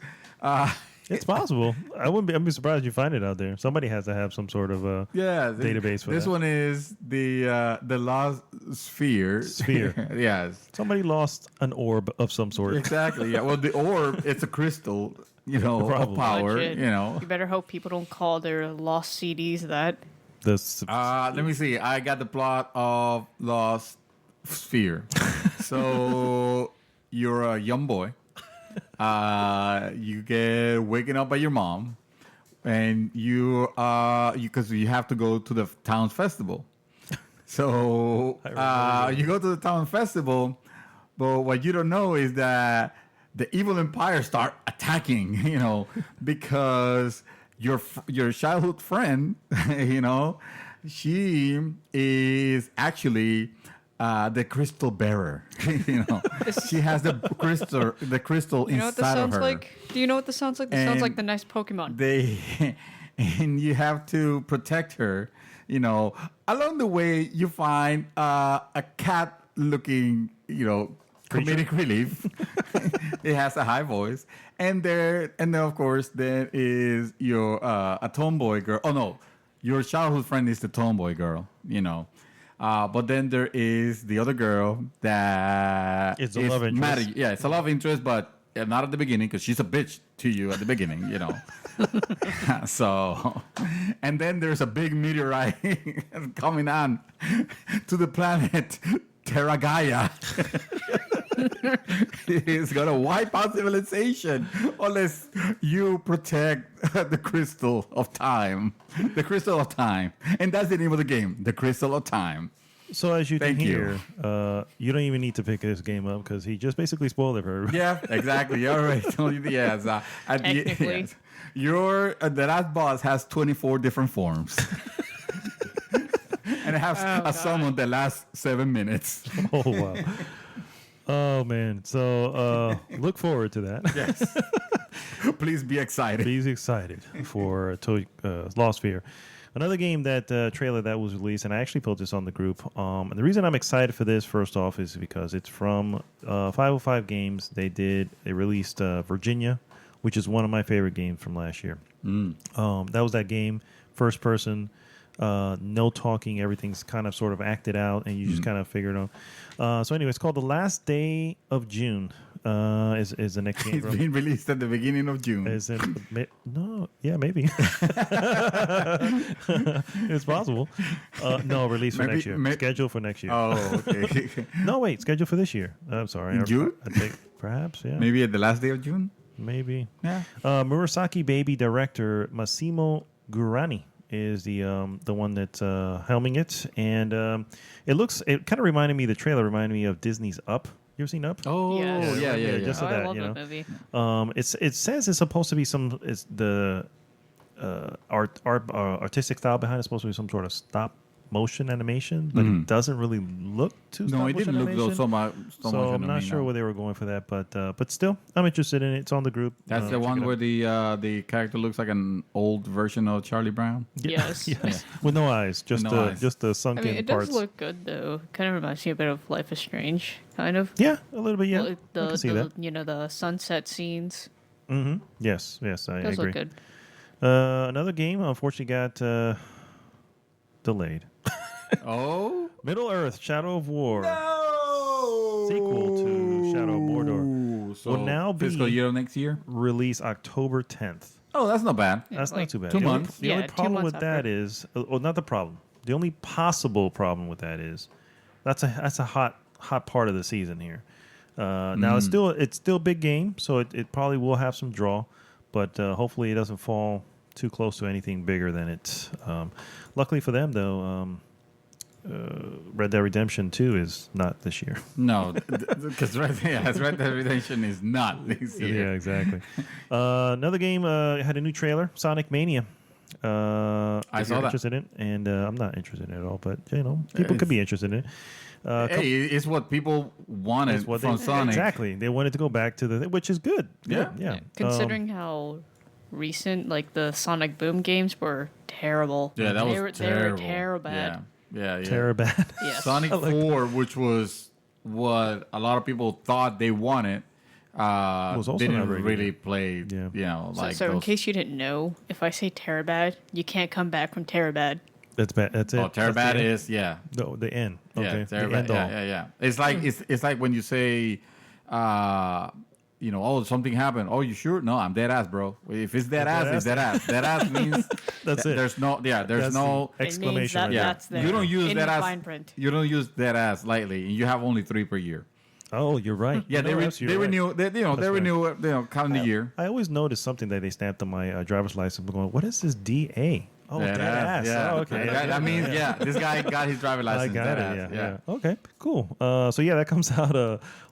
It's possible. I'd be surprised you find it out there. Somebody has to have some sort of database for this that. one is the lost sphere. Sphere. Yes. Somebody lost an orb of some sort. Exactly. Yeah. Well, the orb, it's a crystal, of Probably. power. Legit. You better hope people don't call their lost CDs that. Let me see. I got the plot of Lost Sphere. So you're a young boy. You get waken up by your mom, and because you have to go to the town's festival. So you go to the town festival, but what you don't know is that the evil empire start attacking. Because your childhood friend, she is actually the crystal bearer. She has the crystal You know what this inside of sounds her. like? Do you know what this sounds like? This sounds like the next Pokemon. And you have to protect her. Along the way, you find a cat-looking, comedic relief. It has a high voice, and then of course there is your a tomboy girl. Oh no, your childhood friend is the tomboy girl. But then there is the other girl that It's a love interest. Yeah, it's a love interest, but not at the beginning because she's a bitch to you at the beginning, So, and then there's a big meteorite coming on to the planet Terragaia. It's gonna wipe out civilization unless you protect the crystal of time. The crystal of time. And that's the name of the game, the crystal of time. So as you can Thank you. hear, you don't even need to pick this game up because he just basically spoiled it for everybody. Yeah, exactly. You already told you. Yes. Technically. Your the last boss has 24 different forms. And it has a summon the last 7 minutes. Oh, wow. Oh, man. So look forward to that. Yes. Please be excited. He's excited for Lost Sphere. Another game that trailer that was released, and I actually put this on the group. And the reason I'm excited for this, first off, is because it's from 505 Games. They released Virginia, which is one of my favorite games from last year. That was that game, first person, no talking, everything's kind of sort of acted out, and you just kind of figure it out. So anyway, it's called The Last Day of June. Is the next game. It's being released at the beginning of June. No, yeah, maybe. It's possible. No, release for next year. Schedule for next year. Oh, okay. No, wait, schedule for this year. I'm sorry. In June? I think perhaps, yeah. Maybe at the last day of June? Maybe. Yeah. Murasaki Baby director Massimo Gurani is the one that's helming it, and it kind of reminded me. The trailer reminded me of Disney's Up. You ever seen Up? Oh, Yes. yeah. Just Oh, that, I love you know. that movie. It says it's supposed to be the artistic style behind it's supposed to be some sort of stop motion animation, but it doesn't really look too. No, it didn't look so much. So I'm not sure where they were going for that, but still, I'm interested in it. It's on the group. That's the one where the character looks like an old version of Charlie Brown. Yes. Yes, with no eyes, just no eyes. just the sunken I mean, it parts. does look good though. Kind of reminds me a bit of Life is Strange, kind of. Yeah, a little bit. Yeah, Well, I can see that. the sunset scenes. Mm-hmm. Yes, I Does agree. look good. Another game unfortunately got delayed. Oh, Middle Earth: Shadow of War. no! Sequel to Shadow of Mordor. So Will now be fiscal year next year. Release October 10th. Oh, that's not bad. Yeah, That's like not too bad. 2 The only- months. The only Yeah, 2 problem months with that is, not the problem. The only possible problem with that is, that's a hot part of the season here. Now it's still a big game, so it probably will have some draw, but hopefully it doesn't fall too close to anything bigger than it. Luckily for them, though, Red Dead Redemption 2 is not this year. No, because Red Dead Redemption is not this year. Yeah, exactly. Another game had a new trailer, Sonic Mania. I If saw you're that. interested in it, and I'm not interested in it at all, but people could be interested in it. Hey, it's what people wanted It's what from they, Sonic. Exactly. They wanted to go back to which is good. Yeah. Yeah. Considering how recent, like the Sonic Boom games, were terrible. Yeah, that was They terrible. were terrible bad. Yeah. Terabad. Yes. Sonic 4, which was what a lot of people thought they wanted, Was also didn't not very really good. play. Yeah. You know, like So in those. case you didn't know, if I say Terabad, you can't come back from Terabad. That's bad. That's it. Oh, That's the Terabad end. is No, the end. Okay. Yeah, The Terabad. end all. Yeah. It's like it's like when you say, oh, something happened. Oh, you sure? No, I'm dead ass, bro. If it's dead ass, it's dead ass. Dead ass means That's it. There's no there's That's no the exclamation that- right yeah. that's there. You don't use In dead the ass. fine print. You don't use dead ass lightly, and you have only 3 per year. Oh, you're right. Yeah, they renew. They That's right. renew. Calendar year. I always noticed something that they stamped on my driver's license. I'm going, what is this DA? Oh, dead ass. Yeah. Oh, okay. That means this guy got his driver's I license. got dead it. ass. Yeah. Okay. Cool. So yeah, that comes out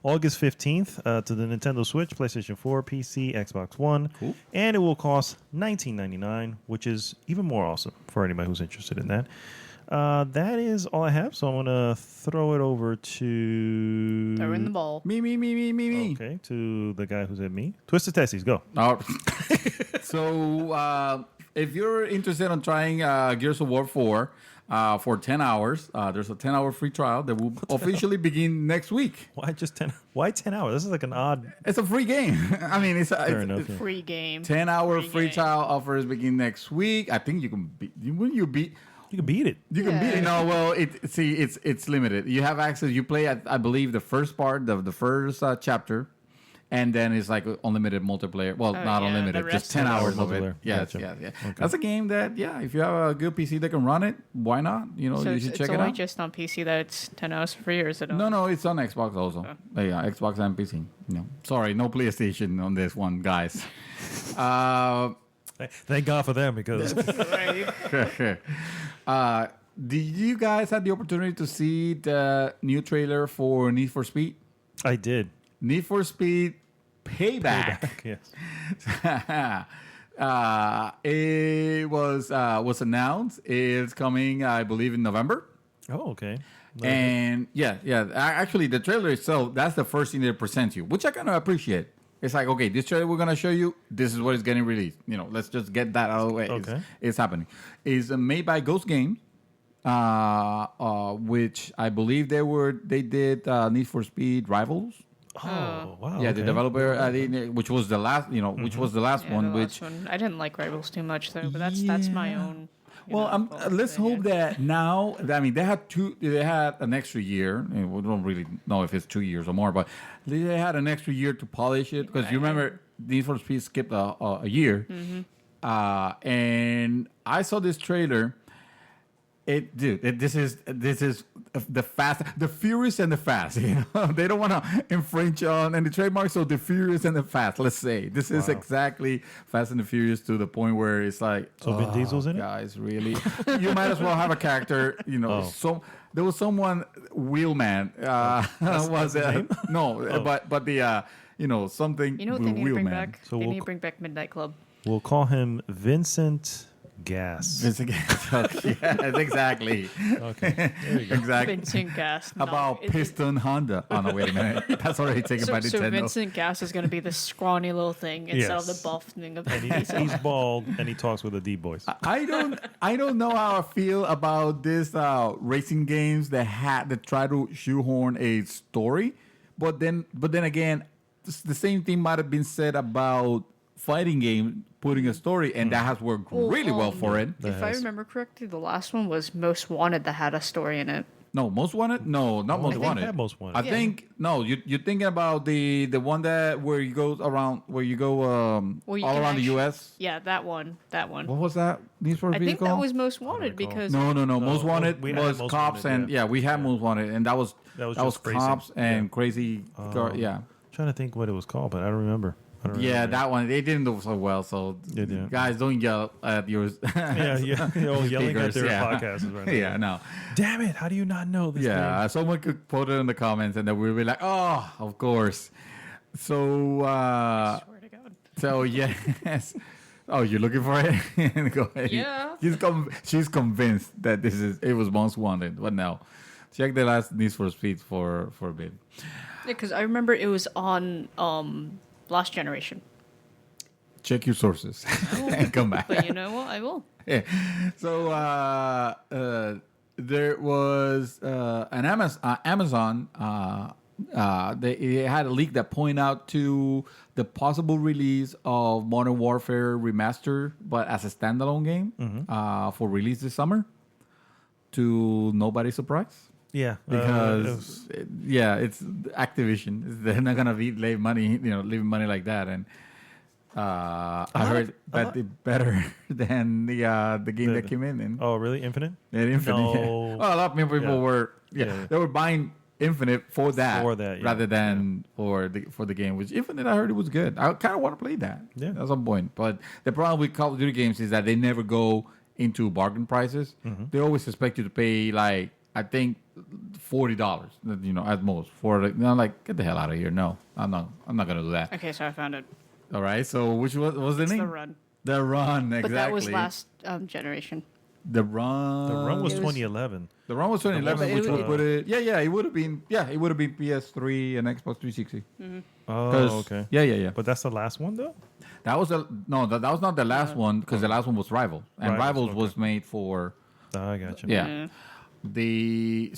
August 15th to the Nintendo Switch, PlayStation 4, PC, Xbox One, Cool. and it will cost $19.99, which is even more awesome for anybody who's interested in that. That is all I have. So I'm gonna throw it over to They're in the ball. Me. okay to the guy who's at me. Twisted Testes, go. Oh. So if you're interested in trying Gears of War 4 for 10 hours, there's a 10-hour free trial that will officially begin next week. Why just 10? Why 10 hours? This is like an odd. It's a free game. I mean, it's Fair enough. Yeah. Free game. 10-hour Free free game. trial offers begin next week. I think you can beat. When you beat. You can beat it. You can beat it. No, well, it's limited. You have access. You play, I believe, the first part, the first chapter, and then it's like unlimited multiplayer. Well, not yeah, unlimited, the just rest 10 is hours of multiplayer. it. Yes, Gotcha. yeah. Okay. That's a game that, if you have a good PC that can run it, why not? So you it's, should it's check it only out. just on PC that it's 10 hours free, or is it on? No, it's on Xbox also. Yeah, Xbox and PC. No, sorry, no PlayStation on this one, guys. Thank God for them because Did you guys have the opportunity to see the new trailer for Need for Speed? I did. Need for Speed Payback. Yes. It was announced. It's coming, I believe, in November. Oh, okay. And actually, the trailer itself, that's the first thing they present you, which I kind of appreciate. It's like, okay, this trailer we're going to show you, this is what is getting released. Let's just get that out of the way. Okay. It's happening. It's made by Ghost Games, which I believe they did Need for Speed Rivals. Oh, wow. Yeah, the okay. developer, which was the last, which was the last Yeah, one, the which. last one. I didn't like Rivals too much though, but that's my Yeah. own. Well, let's hope that now. I mean, they had an extra year. And we don't really know if it's 2 years or more, but they had an extra year to polish it because you remember Need for Speed skipped a year, and I saw this trailer. This is the fast, the furious and the fast. They don't want to infringe on any trademarks, so the furious and the fast. Let's say this is exactly Fast and the Furious to the point where it's like, So Vin Diesel's in it? guys, really? You might as well have a character. So there was someone Wheelman. Was it? No, but the something. You know what they need to bring Wheelman. back? So They we'll need to bring back Midnight Club. We'll call him Vincent Gas. Yes, exactly. Okay. There you go. Exactly. Vincent Gas. How about Piston Honda? Oh no, wait a minute. That's already taken by So Nintendo. Vincent Gas is going to be this scrawny little thing instead of the Yes. buff thing of And he's bald and he talks with a deep voice. I don't know how I feel about this racing games that try to shoehorn a story, but then again, the same thing might have been said about fighting game putting a story, and that has worked really well for it. If I remember correctly, the last one was Most Wanted that had a story in it. No, Most Wanted? No, not Most think Wanted. they had Most Wanted. I think no. You're thinking about the one that where you go around Where you all can around the actu- U.S. Yeah, that one. What was that? Need for I Speed think that called? was Most Wanted recall. because No. Most Wanted we had was Most cops, Wanted, and yeah. we had Most Wanted, and that was just racing. cops and Yeah. crazy. Yeah, trying to think what it was called, but I don't remember. yeah, that one they didn't do so well. So They didn't. guys, don't yell at yours. Yeah. Yelling at their podcasts right now. Yeah, no. Damn it! How do you not know this? Yeah, someone could put it in the comments, and then we'll be like, "Oh, of course." So, swear to God. so yes. Oh, you're looking for it? Go ahead. Yeah. She's convinced that it was Most Wanted, but no. Check the last Need for Speed for a bit. Yeah, because I remember it was on Last Generation. check your sources and come back. But you know what? I will. Yeah. So there was an Amazon. They had a leak that point out to the possible release of Modern Warfare Remastered, but as a standalone game for release this summer. To nobody's surprise. Yeah, Because it's Activision. They're not gonna leave leaving money like that. And I heard that did better than the game that came in. Oh, really? Infinite? Yeah, Infinite. No. Yeah. Well, a lot of people were they were buying Infinite for that, rather than for the game. Which Infinite, I heard it was good. I kind of want to play that at some point. But the problem with Call of Duty games is that they never go into bargain prices. They always expect you to pay like I think $40, at most for like get the hell out of here. No, I'm not gonna do that. Okay, so I found it. All right. So which was the name? The Run. The Run, exactly. But that was last generation. The Run. The Run was 2011. The Run was 2011, which would put it. It would have been. Yeah, it would have been PS3 and Xbox 360. Oh, okay. Yeah. But that's the last one, though. That was that was not the last one because the last one was Rival, and Rivals was made for. Oh, I got you. Yeah. The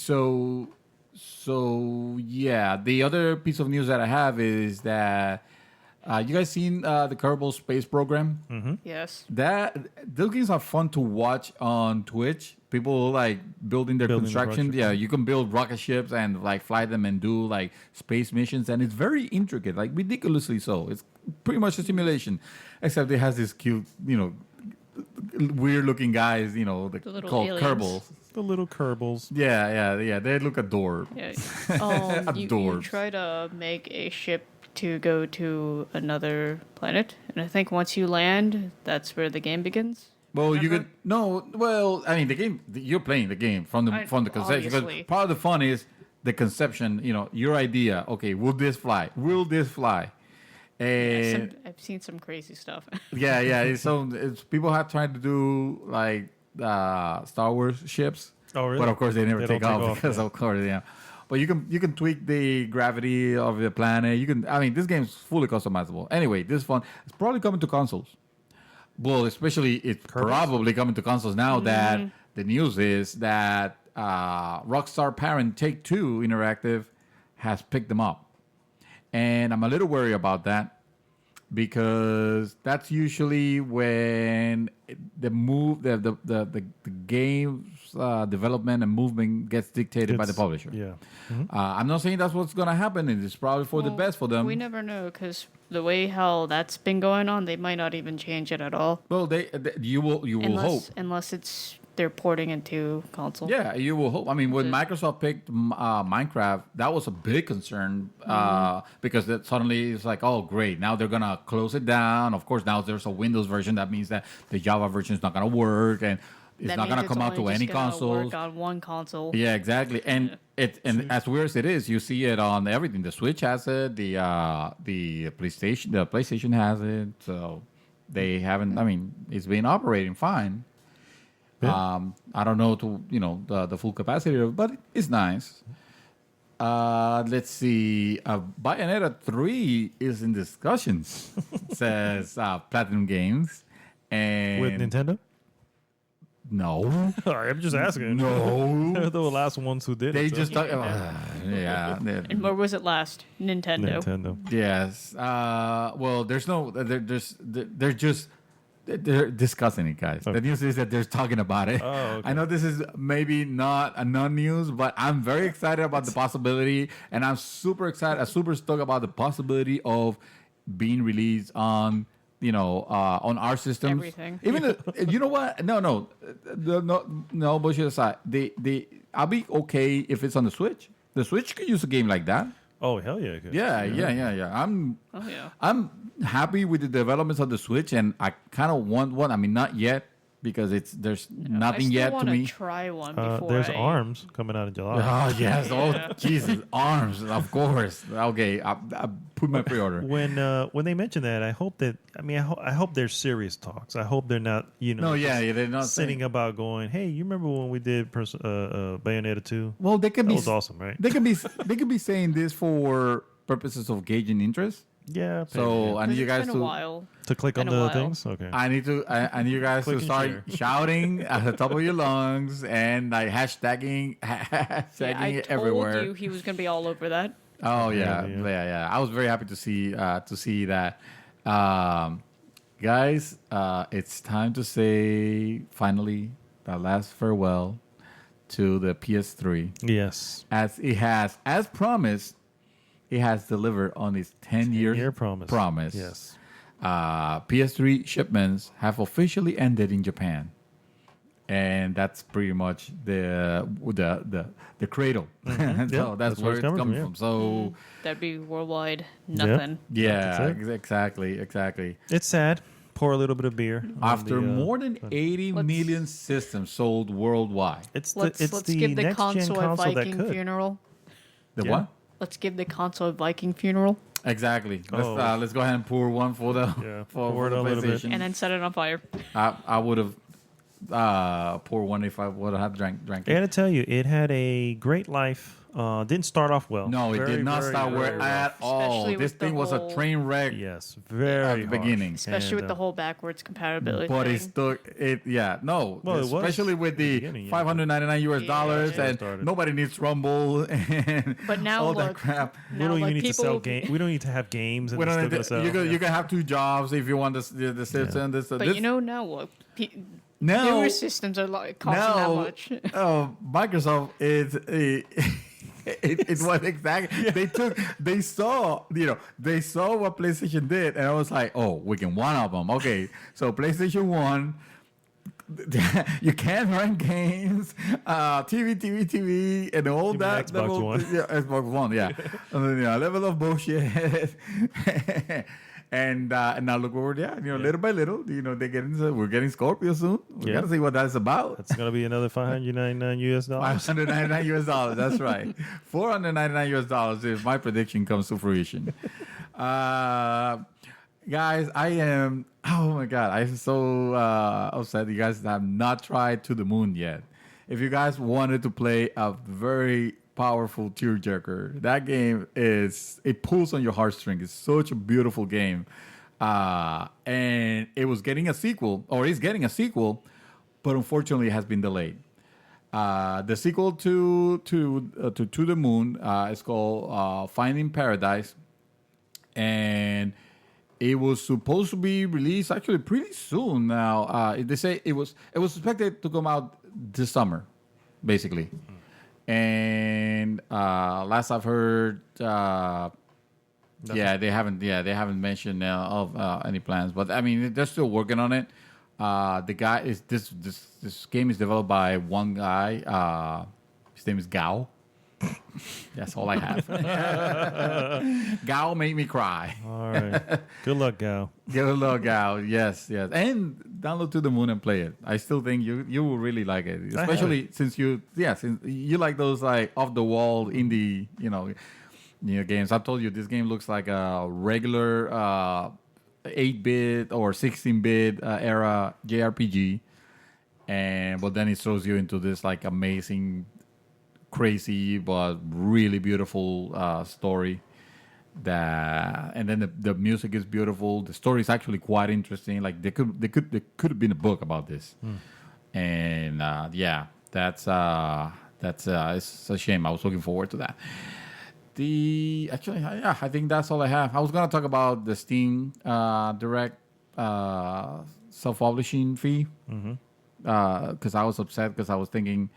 the other piece of news that I have is that you guys seen the Kerbal space program? Mm-hmm. Yes. Those games are fun to watch on Twitch. People like building construction. Yeah, you can build rocket ships and like fly them and do like space missions, and it's very intricate, like ridiculously so. It's pretty much a simulation, except it has this cute, weird looking guys, called aliens. Kerbals. The little Kerbals. Yeah. They look adorable. Yeah. You try to make a ship to go to another planet, and I think once you land, that's where the game begins. Well, you could I mean, the game you're playing the game from the conception. Because part of the fun is the conception. Your idea. Okay, will this fly? Will this fly? And I've seen some crazy stuff. yeah. So people have tried to do like Star Wars ships. Oh, really? But of course they never take off because of course But you can tweak the gravity of the planet. This game's fully customizable. Anyway, this is fun. It's probably coming to consoles. Well, especially it's probably coming to consoles now that the news is that Rockstar parent Take-Two Interactive has picked them up. And I'm a little worried about that because that's usually when the game's development and movement gets dictated by the publisher. Yeah. I'm not saying that's what's going to happen, and it's probably for the best for them. We never know because the way how that's been going on, they might not even change it at all. Well, you will hope. Unless they're porting into console. Yeah, you will hope. I mean, when Microsoft picked Minecraft, that was a big concern because suddenly it's like, oh, great. Now they're going to close it down. Of course, now there's a Windows version. That means that the Java version is not going to work and it's not going to come out to any consoles. Work on one console. Yeah, exactly. And as weird as it is, you see it on everything. The Switch has it. The PlayStation has it. So they haven't. I mean, it's been operating fine. Yeah. I don't know the full capacity of it, but it's nice. Let's see. Bayonetta 3 is in discussions, says Platinum Games. And with Nintendo? No. I'm just asking. No. They're the last ones who did they it. They just talk about... yeah. And where was it last? Nintendo. Yes. Well, there's no... They're just... They're discussing it, guys. Okay. The news is that they're talking about it. Oh, okay. I know this is maybe not a non-news, but I'm very excited about the possibility, and I'm super excited. I'm super stoked about the possibility of being released on on our systems. Everything. Even you know what? No, bullshit aside. I'll be okay if it's on the Switch. The Switch could use a game like that. Oh, hell yeah. Yeah. I'm happy with the developments of the Switch, and I kind of want one. I mean, not yet because there's nothing yet to me. I still want to try one before. There's ARMS coming out in July. Oh yes! Oh Jesus! ARMS, of course. Okay, I put my pre-order. When they mention that, I hope that I hope they're serious talks. I hope they're not they're not sitting about going, hey, you remember when we did Bayonetta 2? Well, that was awesome, right? They could be saying this for purposes of gauging interest. Yeah. So I need you guys It's been a while. to click on Been a the while. things. Okay. I need you guys Click to and start share. shouting at the top of your lungs and like hashtagging I it told everywhere. you he was gonna be all over that. Oh Yeah, yeah, yeah. yeah. I was very happy to see that. Guys, it's time to say finally the last farewell to the PS3. Yes. As it has, as promised, it has delivered on its 10-year promise. Yes. PS3 shipments have officially ended in Japan, and that's pretty much the cradle. So Yeah, that's where it's coming from. So That'd be worldwide nothing. yeah, That's it. exactly. It's sad. Pour a little bit of beer. on After the, more than 80 million systems sold worldwide, It's Let's the give the next gen console a console that Viking could. funeral. the Yeah. what? Let's give the console a Viking funeral Exactly. Oh. Let's go ahead and pour one for the Yeah, for pour it the a little bit. PlayStation. and then set it on fire. I would have poured one if I would have drank I it. gotta tell you, it had a great life. Didn't start off well. No, it Very, did not very, start very well at rough. all. Especially This with the thing was a whole- train wreck Yes, at very the harsh. beginning. Especially And, with the whole backwards compatibility But thing. it's still no. Well, it was especially with at the the beginning, yeah. $599 dollars, Yeah. and Started. nobody needs Rumble and But now all that look, crap. We now, don't like, even need to sell people- games. We don't need to have games, and We it's don't still need gonna to, sell. you can have two jobs if you want the system. This, But this. you know now what? no, Newer systems are like costing that much. Microsoft is it was exactly they saw what PlayStation did, and I was like, oh, we can one up them. Okay, so PlayStation 1, you can't run games, TV, and all You mean that. Xbox level, One. Yeah, Xbox One, yeah. And then, level of bullshit. And now look where we're at. Little by little, we're getting Scorpio soon. We Yeah. gotta see what that's about. That's gonna be another $599 $599. That's right. $499 if my prediction comes to fruition. Guys, I am. Oh my God, I'm so upset. You guys have not tried To the Moon yet. If you guys wanted to play a very powerful tearjerker, that game it pulls on your heartstrings. It's such a beautiful game, and it was getting a sequel, or is getting a sequel, but unfortunately it has been delayed. The sequel to the Moon is called Finding Paradise, and it was supposed to be released actually pretty soon. Now they say it was expected to come out this summer, basically. And last I've heard, they haven't mentioned of any plans. But I mean, they're still working on it. The guy is this game is developed by one guy. His name is Gao. That's all I have. Gao made me cry. All right. Good luck, Gal. Give a little Gao. Yes. And download To the Moon and play it. I still think you will really like it, especially since you like those like off the wall indie games. I told you this game looks like a regular 8-bit or 16-bit era JRPG, but then it throws you into this like amazing, crazy but really beautiful story. And then the music is beautiful. The story is actually quite interesting. Like there could have been a book about this. And that's it's a shame. I was looking forward to that. I think that's all I have. I was gonna talk about the Steam Direct self-publishing fee, because I was upset because I was thinking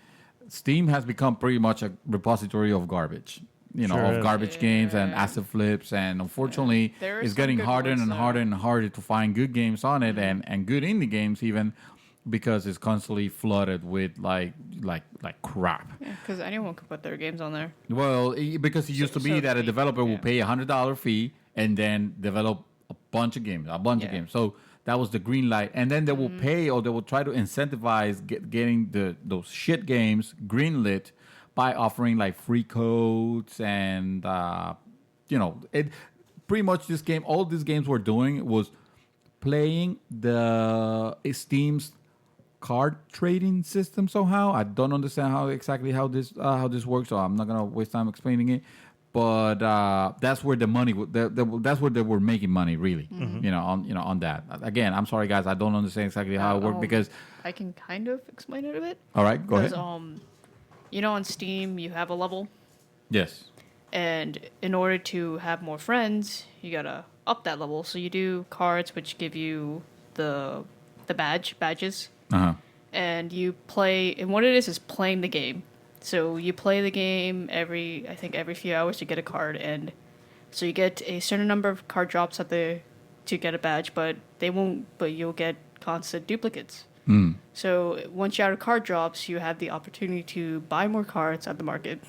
Steam has become pretty much a repository of garbage. Sure of is. garbage games and asset flips, and unfortunately, There are it's some getting good harder ones, and though. harder and harder to find good games on it, and good indie games even, because it's constantly flooded with like crap. Yeah, because anyone can put their games on there. Well, because it used to be so that a cheap, developer will yeah. pay $100 fee and then develop a bunch of games. So that was the green light, and then they will pay, or they will try to incentivize getting those shit games greenlit by offering like free codes and it pretty much all these games were doing was playing the Steam's card trading system somehow. I don't understand how this works, so I'm not gonna waste time explaining it. but that's where the money. That's where they were making money, really. On that. Again, I'm sorry, guys. I don't understand exactly how it worked because I can kind of explain it a bit. All right, go ahead. On Steam, you have a level. Yes. And in order to have more friends, you gotta up that level. So you do cards which give you the badges. And you play, and what it is playing the game. So you play the game every few hours to get a card, and so you get a certain number of card drops to get a badge, but you'll get constant duplicates. So once you're out of card drops, you have the opportunity to buy more cards at the market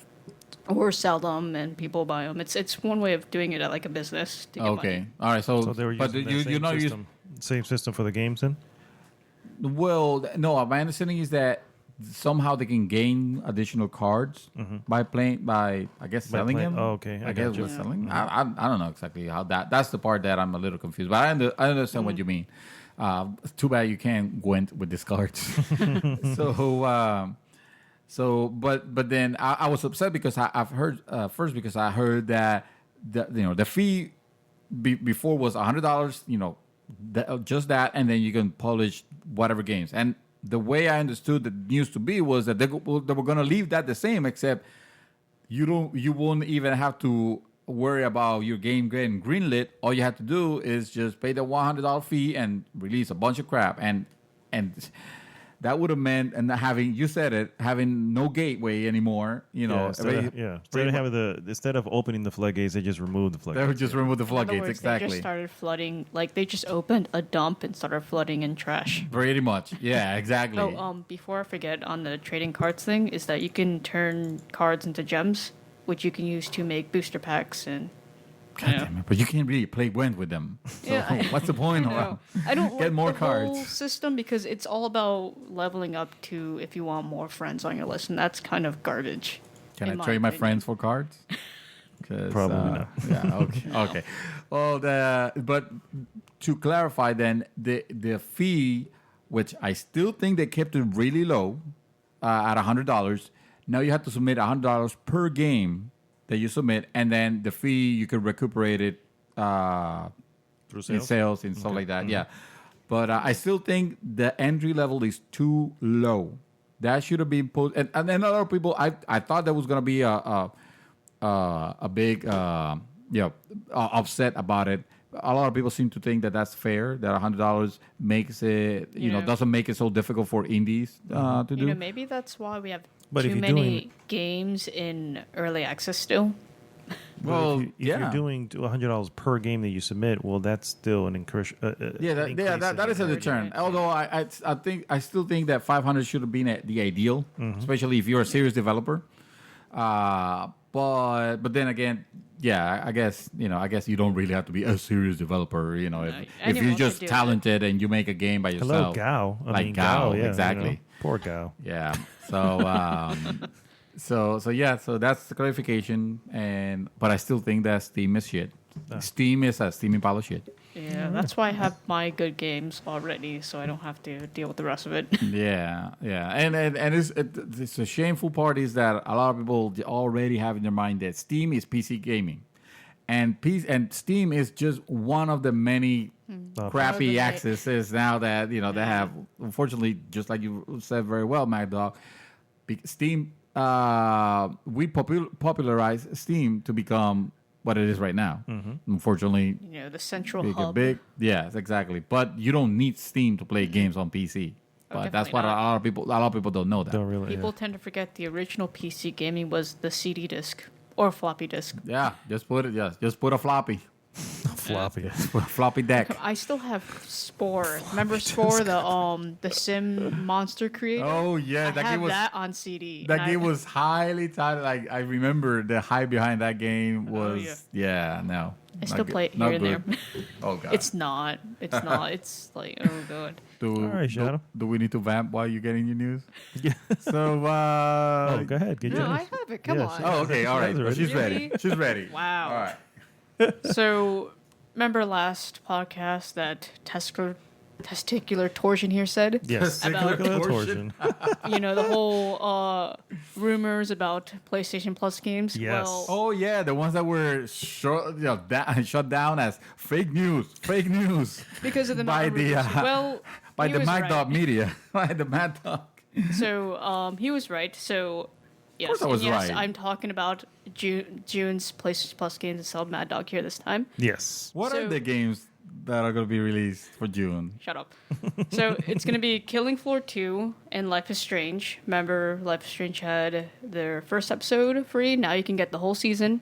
or sell them, and people buy them. It's one way of doing it at like a business to get money. All right. So they were using same system for the games then? Well, no. My understanding is that somehow they can gain additional cards by selling them. Oh, okay. I guess with selling. I don't know exactly how that's the part that I'm a little confused. But I understand what you mean. Too bad you can't Gwent with these cards. But then I was upset because I've heard because I heard that the fee before was $100. Just that, and then you can polish whatever games. And the way I understood the news to be was that they were going to leave that the same, except you won't even have to worry about your game getting greenlit. All you have to do is just pay the $100 fee and release a bunch of crap. And that would have meant having no gateway anymore. Instead of opening the floodgates, they just removed the floodgates. They would just remove the floodgates. In other words, exactly. They just started flooding. Like they just opened a dump and started flooding in trash. Pretty much. Yeah. Exactly. Before I forget, on the trading cards thing, is that you can turn cards into gems, which you can use to make booster packs and. God damn it! But you can't really play Gwent with them. So what's the point? I don't get like more the cards. whole system because it's all about leveling up to if you want more friends on your list, and that's kind of garbage. Can I trade my friends for cards? Probably not. Yeah. Okay. Okay. Well, but to clarify, then the fee, which I still think they kept it really low, at $100. Now you have to submit $100 per game that you submit, and then the fee you could recuperate it through in sales and stuff like that. Mm-hmm. Yeah, but I still think the entry level is too low. That should have been posted. And then a lot of people, I thought there was gonna be a big upset about it. A lot of people seem to think that that's fair. That $100 makes it, doesn't make it so difficult for indies to do. Maybe that's why we have too many games in early access still. Well, if you're doing $100 per game that you submit, well, that's still an increase. That is a deterrent. Although I still think that 500 should have been the ideal, especially if you're a serious developer. But then again, I guess you don't really have to be a serious developer. If you're just talented and you make a game by yourself. Hello, Gao. Gao, yeah, exactly. Poor Gao. Yeah. So so that's the clarification. But I still think that Steam is shit. Steam is a steaming pile of shit. Yeah, that's why I have my good games already, so I don't have to deal with the rest of it. Yeah, and it's a shameful part is that a lot of people already have in their mind that Steam is PC gaming, and Steam is just one of the many crappy accesses now that they have. Unfortunately, just like you said very well, Mad Dog, Steam we popularized Steam to become what it is right now. Unfortunately, the central hub. Yes, exactly. But you don't need Steam to play games on PC. But that's what a lot of people don't know that. People tend to forget the original PC gaming was the CD disc or floppy disk. Yeah, just put a floppy. Floppy deck. I still have Spore. Remember Spore, the Sim monster creator? Oh yeah, I have that on CD. That game was highly touted. Like I remember the hype behind that game was no. I still play it here and there. Oh god. It's not. It's like god. All right, Shadow. Do we need to vamp while you're getting your news? Yeah. So go ahead. Get I have it. Come on. Oh, okay. All right. She's ready. She's ready. Wow. All right. So, remember last podcast that Tesla testicular torsion here said. Yes, Testicular testicular torsion. torsion. The whole rumors about PlayStation Plus games. Yes. Well, Oh yeah, the ones that were shut down as fake news because of the by the well, by he the was Mad right. Dog media, by the Mad Dog. So he was right. So yes, course I was and yes, right. I'm talking about June's PlayStation Plus games that sell Mad Dog here this time. Yes. What are So- the games that are going to be released for June? Shut up. So it's going to be Killing Floor 2 and Life is Strange. Remember, Life is Strange had their first episode free. Now you can get the whole season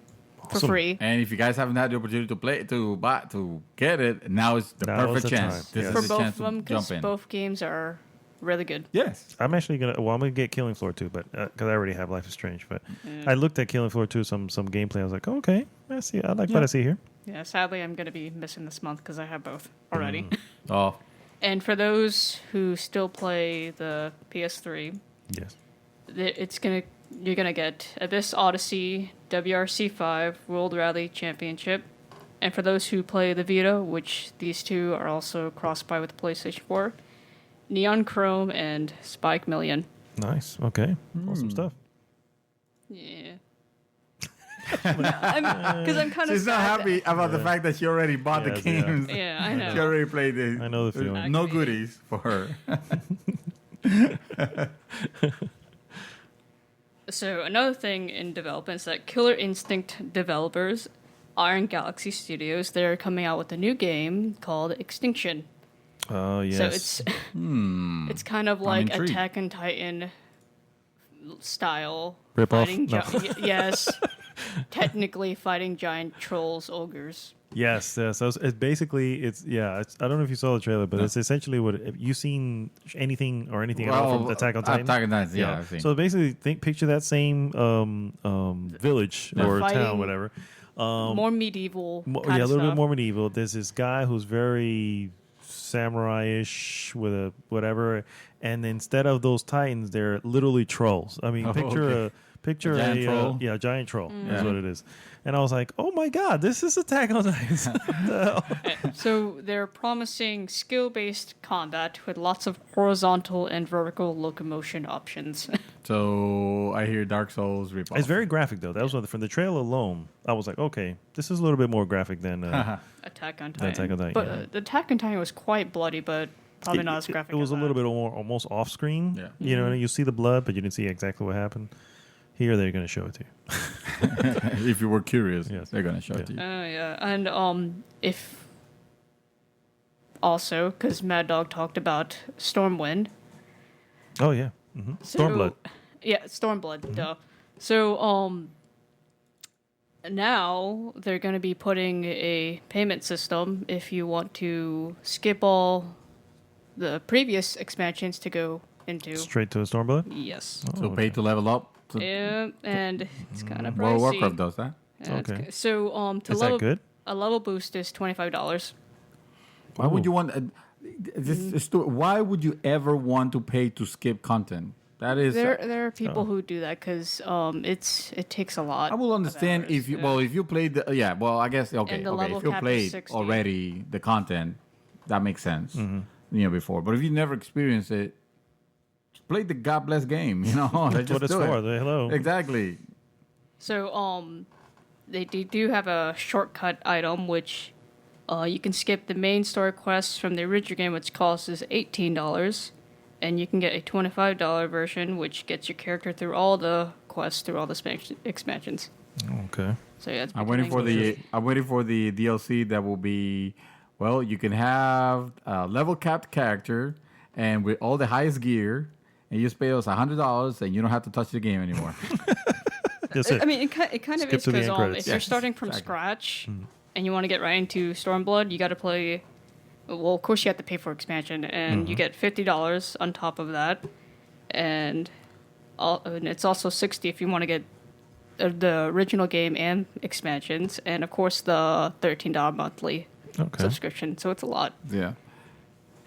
for Awesome. free. And if you guys haven't had the opportunity to play, to get it, now is the Now is perfect the chance. time. This Yes. For is the both chance of them, to because jump in. both games are really good. Yes. I'm actually gonna. Well, I'm gonna get Killing Floor 2, but because I already have Life is Strange. But I looked at Killing Floor 2, some gameplay. I was like, oh, okay, I see. I like what I see here. Yeah, sadly, I'm going to be missing this month because I have both already. Oh, And for those who still play the PS3, Yes. you're gonna get Abyss Odyssey, WRC5, World Rally Championship, and for those who play the Vita, which these two are also cross-buy with the PlayStation 4, Neon Chrome and Spike Million. Nice. Okay. Awesome stuff. Yeah. Because I'm kind of she's not happy about the fact that she already bought Yes, the yeah. games. Yeah, I She know. already played the. I know the feeling. No Exactly. goodies for her. So another thing in development is that Killer Instinct developers, Iron Galaxy Studios, they're coming out with a new game called Extinction. Oh yes. So it's kind of like intrigued. Attack on Titan style Rip-off? fighting. No. Yes, technically fighting giant trolls, ogres. Yes, yes. So it's basically I don't know if you saw the trailer, but it's essentially what have you seen anything at all from Attack on Titan? Attack on Titan, yeah. I've seen. So basically, picture that same village or fighting town, whatever. More medieval. Yeah, kind a of little bit stuff. more medieval. There's this guy who's very samurai-ish with a whatever, and instead of those titans, they're literally trolls. I mean, Oh, picture A giant troll? a giant troll is Yeah. what it is. And I was like, oh my god, this is Attack on Titans. What the hell? So they're promising skill-based combat with lots of horizontal and vertical locomotion options. So I hear Dark Souls rip-off. It's very graphic though. That was from the trailer alone. I was like, okay, this is a little bit more graphic than. Attack on Titan. Attack on Titan, But yeah. the Attack on Titan was quite bloody, but probably not as graphic. It was as a little that. bit more almost off screen. Yeah. You know, you see the blood, but you didn't see exactly what happened. Here, they're going to show it to you. If you were curious, Yes. they're going to show it to you. Yeah, and if also because Mad Dog talked about Stormwind. Oh yeah, So, Stormblood. Yeah, Stormblood. Duh. So now they're going to be putting a payment system if you want to skip all the previous expansions to go into. Straight to Stormblood. Yes. So pay to level up. So Yeah, and it's kind of World of pricey. Warcraft does that. Yeah, it's Okay. good. So to Is that level good? a level boost is $25. Why would Ooh. you want? Why would you ever want to pay to skip content? That is. There are people who do that because it takes a lot. I will understand of if you hours, if you played the Well, I guess okay. And the Okay, level if you cap is played 60. already the content, that makes sense. Before, but if you never experienced it, just play the God bless game. Let's That's just what it's do for. it. Hello. Exactly. So they do have a shortcut item which you can skip the main story quests from the original game, which costs is $18, and you can get a $25 version, which gets your character through all the quests through all the expansions. Okay. So yeah, it's I'm waiting for the DLC that will be. Well, you can have a level capped character and with all the highest gear, and you just pay us $100, and you don't have to touch the game anymore. That's it. I mean, it kind of Skip is to the because end credits. if you're Yes, starting from exactly. scratch and you want to get right into Stormblood, you got to play. Well, of course, you have to pay for expansion, and you get $50 on top of that, and it's also $60 if you want to get the original game and expansions, and of course the $13 monthly Okay. subscription. So it's a lot. Yeah,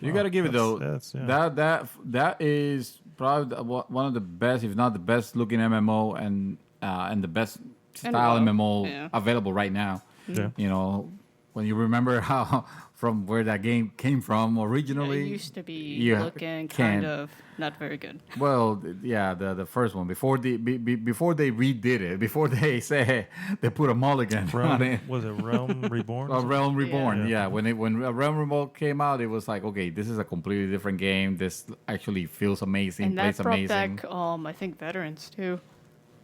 you got to give it though. That is probably one of the best, if not the best looking MMO and the best And style WoW. MMO Yeah. available right now. Yeah. when you remember how from where that game came from originally. It used to be looking kind of not very good. Well, yeah, the first one before before they redid it, before they they put a mulligan on it. Was it Realm Reborn? Realm Reborn, Yeah. When Realm Reborn came out, it was like, okay, this is a completely different game. This actually feels amazing, And that plays brought amazing. back, I think, veterans too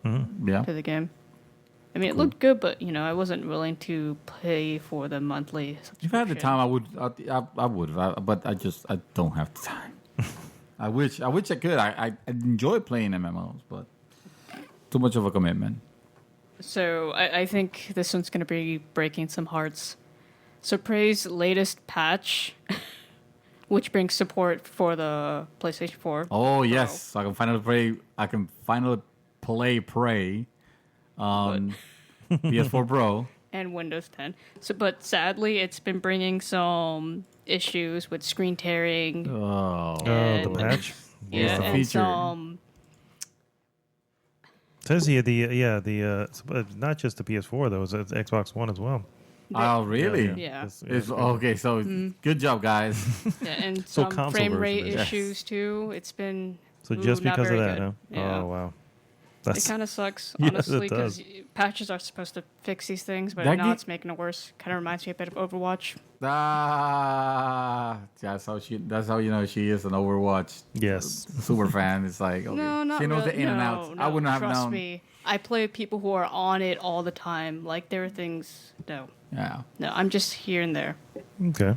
Yeah, to the game. I mean, it looked good, but I wasn't willing to pay for the monthly subscription. if I had the time, I would, but I don't have the time. I wish I could. I enjoy playing MMOs, but too much of a commitment. So I think this one's going to be breaking some hearts. So Prey's latest patch, which brings support for the PlayStation 4. Oh yes, so I can finally play Prey on PS4 Pro. And Windows 10. So, but sadly, it's been bringing some issues with screen tearing. Oh, The patch. Yeah, the and feature? some. Says here not just the PS4 though, it's Xbox One as well. oh really? Yeah. It's okay. So good job, guys. Yeah, and So some console frame rate version is- issues too. It's been So just not because of very that, good. huh? Yeah. Oh wow. It kind of sucks, Yes, it honestly, does. because patches are supposed to fix these things, but That now ge- it's making it worse. Kind of reminds me a bit of Overwatch. That's how you know she is an Overwatch Yes. super fan. It's like, okay, No, not she knows really. the in and outs. No, I wouldn't have trust known. me. I play with people who are on it all the time. Like, there are things. No, Yeah. I'm just here and there. Okay.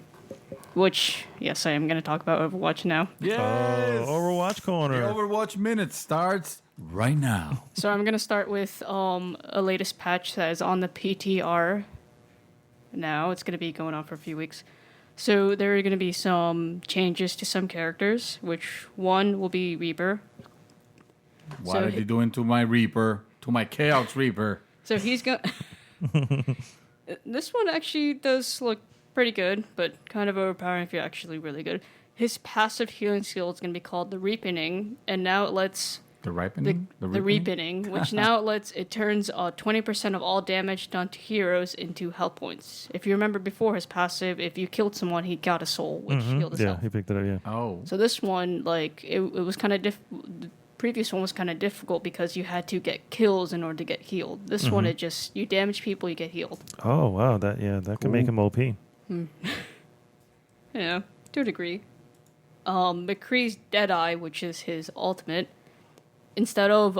Which, yes, I am going to talk about Overwatch now. Yes. Overwatch The corner. Overwatch minute starts right now. So I'm going to start with a latest patch that is on the PTR now. It's going to be going on for a few weeks. So there are going to be some changes to some characters, which one will be Reaper. What So are he- you doing to my Reaper? To my Chaos Reaper? So he's going This one actually does look pretty good, but kind of overpowering if you're actually really good. His passive healing skill is going to be called the Reapening, and now it lets The ripening? the Reapening, which now it turns 20% of all damage done to heroes into health points. If you remember before his passive, if you killed someone, he got a soul, which healed his Yeah, health. he picked it up. Yeah. Oh. So this one, like, it was kind of the previous one was kind of difficult because you had to get kills in order to get healed. This one, it just, you damage people, you get healed. Oh wow, that could make him OP. Yeah, to a degree. McCree's Deadeye, which is his ultimate, instead of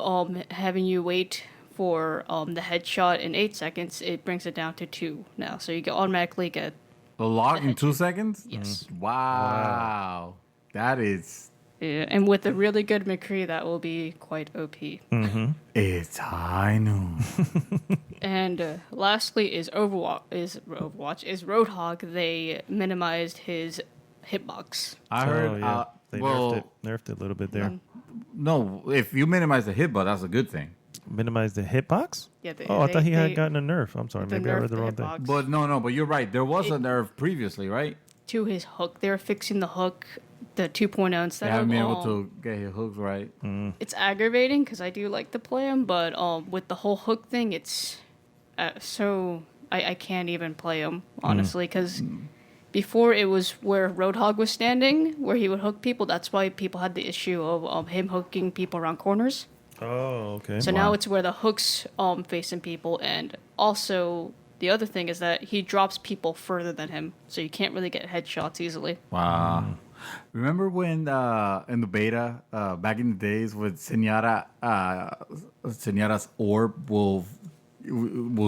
having you wait for the headshot in 8 seconds, it brings it down to 2 now. So you can automatically get The lock in 2 seconds? yes. Wow. That is. Yeah, and with a really good McCree, that will be quite OP. It's high noon. And lastly is Roadhog. They minimized his hitbox. I heard. They well, nerfed it a little bit there. no, if you minimize the hit, but that's a good thing. Minimize the hitbox. Yeah, I thought he had gotten a nerf. I'm sorry, they maybe I read nerfed the wrong thing. hitbox But no, but you're right. There was a nerf previously, right? to his hook. They were fixing the hook, the 2.0 They instead haven't of been able to get his hooks right. It's aggravating because I do like to play him, but with the whole hook thing, it's so I can't even play him honestly because before it was where Roadhog was standing, where he would hook people. That's why people had the issue of him hooking people around corners. Oh, okay. So Wow. now it's where the hooks facing people, and also the other thing is that he drops people further than him, so you can't really get headshots easily. Wow. Remember when in the beta back in the days with Señara's orb will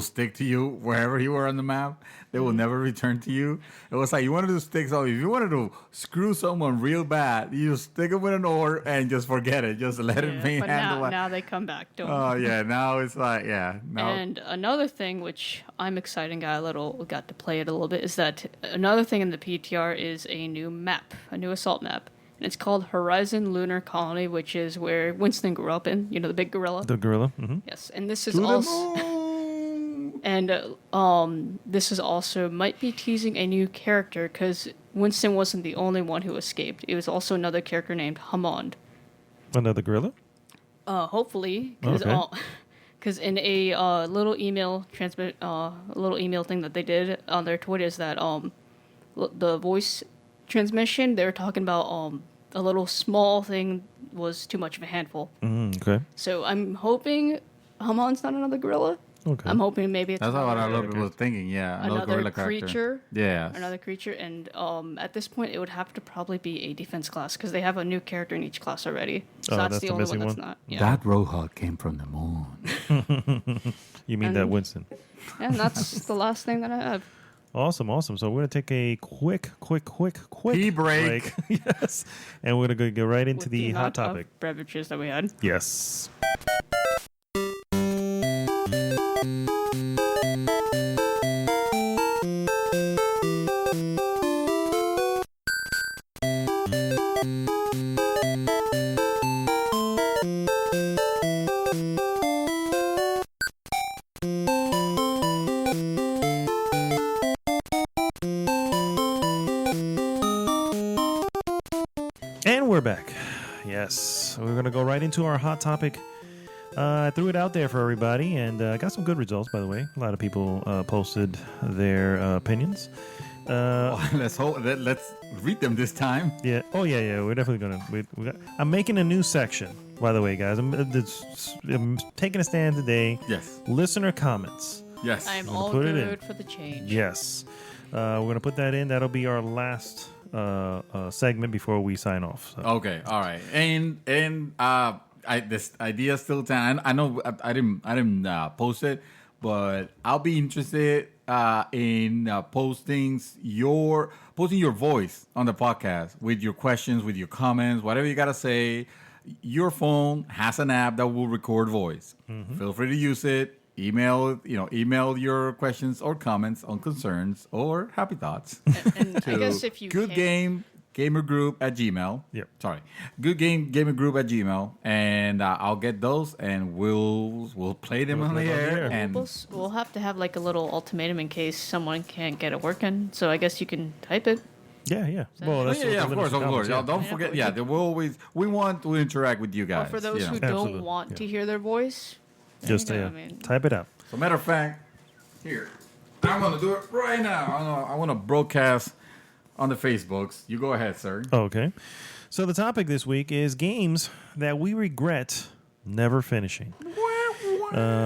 stick to you wherever you were on the map. They will never return to you. It was like you wanted to stick something. If you wanted to screw someone real bad, you stick it with an orb and just forget it. Just let it be but handled. now they come back. Don't. Oh yeah, now it's like now And another thing, which I'm excited, got to play it a little bit, is that another thing in the PTR is a new map, a new assault map. And it's called Horizon Lunar Colony, which is where Winston grew up in, the big gorilla. The gorilla. Mm-hmm. Yes, and this is to the also... moon. And this is also might be teasing a new character, because Winston wasn't the only one who escaped. It was also another character named Hammond. Another gorilla. Hopefully, because Okay. Because in a little email thing that they did on their Twitter is that the voice transmission, they're talking about a little small thing was too much of a handful. Okay. So I'm hoping Hamon's not another gorilla. Okay. I'm hoping maybe it's That's what I was thinking. Yeah, another gorilla creature. Character. Yeah, Another creature, and at this point, it would have to probably be a defense class because they have a new character in each class already. So that's the only one that's not. Yeah. That Roadhog came from the moon. You mean that Winston? Yeah, and that's the last thing that I have. Awesome. So we're gonna take a quick Pee break. Yes, and we're gonna go right into With the hot amount of topic. Beverages that we had. Yes. And we're back. Yes, we're going to go right into our hot topic. I threw it out there for everybody, and I got some good results, by the way. A lot of people posted their opinions. Let's read them this time. Yeah. Oh, yeah. We're definitely going to. I'm making a new section, by the way, guys. I'm taking a stand today. Yes. Listener comments. Yes. I am We're gonna all put it good in. for the change. Yes. We're going to put that in. That'll be our last segment before we sign off. So. Okay, all right, and this idea still stands. I know I didn't post it, but I'll be interested in posting your voice on the podcast with your questions, with your comments, whatever you gotta say. Your phone has an app that will record voice. Feel free to use it. Email your questions or comments on concerns or happy thoughts. And I guess if you Good Game Gamer Group at Gmail. Yep. Sorry. Good Game Gamer Group at Gmail. And I'll get those and we'll play them on the air. And We'll have to have like a little ultimatum in case someone can't get it working. So I guess you can type it. Yeah. Well, that's of course. Yeah. Don't forget. Yeah, we want to interact with you guys. Or for those who Absolutely. don't want to hear their voice, Just type it out. So, matter of fact, here, I'm going to do it right now. I want to broadcast on the Facebooks. You go ahead, sir. Okay. So the topic this week is games that we regret never finishing.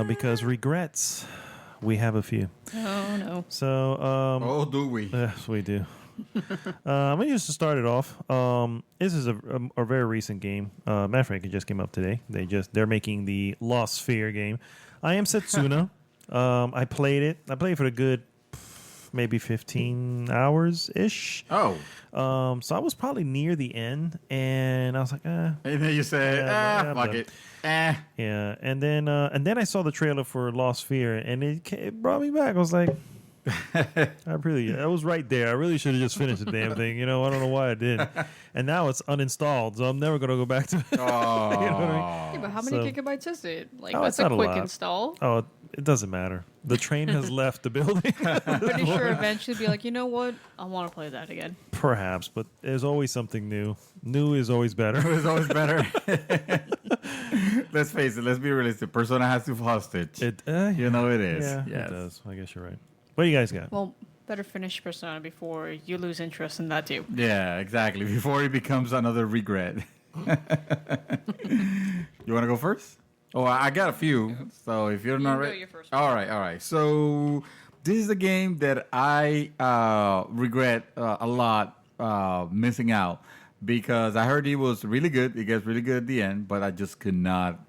Because regrets, we have a few. oh no. So, Oh, do we? yes, we do. I'm going to just start it off. This is a very recent game. Matter of fact, it just came up today. They're making the Lost Sphere game. I am Setsuna. I played it. I played for a good maybe 15 hours ish. Oh. So I was probably near the end, and I was like, And then you say, fuck it. yeah. And then I saw the trailer for Lost Sphere, and it brought me back. I was like, I was right there. I really should have just finished the damn thing. I don't know why I didn't. And now it's uninstalled, so I'm never gonna go back to it. Oh. You know what I mean? Yeah, but how many gigabytes is it? Like, Oh, that's it's not a a quick lot. install. Oh, it doesn't matter. The train has left the building. I'm pretty sure eventually be like, you know what? I want to play that again. Perhaps, but there's always something new. New is always better. It's always better. Let's face it. Let's be realistic. Persona has to hostage. It it is. Yeah, Yes. it does. I guess you're right. What do you guys got? Well, better finish Persona before you lose interest in that too. Yeah, exactly. Before it becomes another regret. You want to go first? Oh, I got a few. So if you're not go ready, your first. all right. So this is a game that I regret a lot missing out because I heard it was really good. It gets really good at the end, but I just could not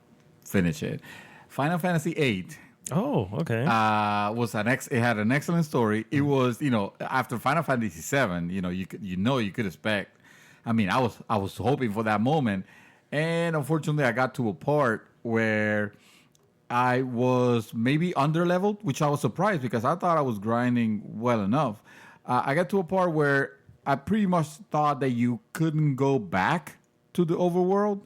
finish it. Final Fantasy VIII. Oh, okay. It had an excellent story. It was, after Final Fantasy VII, you could expect. I mean, I was hoping for that moment, and unfortunately, I got to a part where I was maybe underleveled, which I was surprised because I thought I was grinding well enough. I got to a part where I pretty much thought that you couldn't go back to the overworld.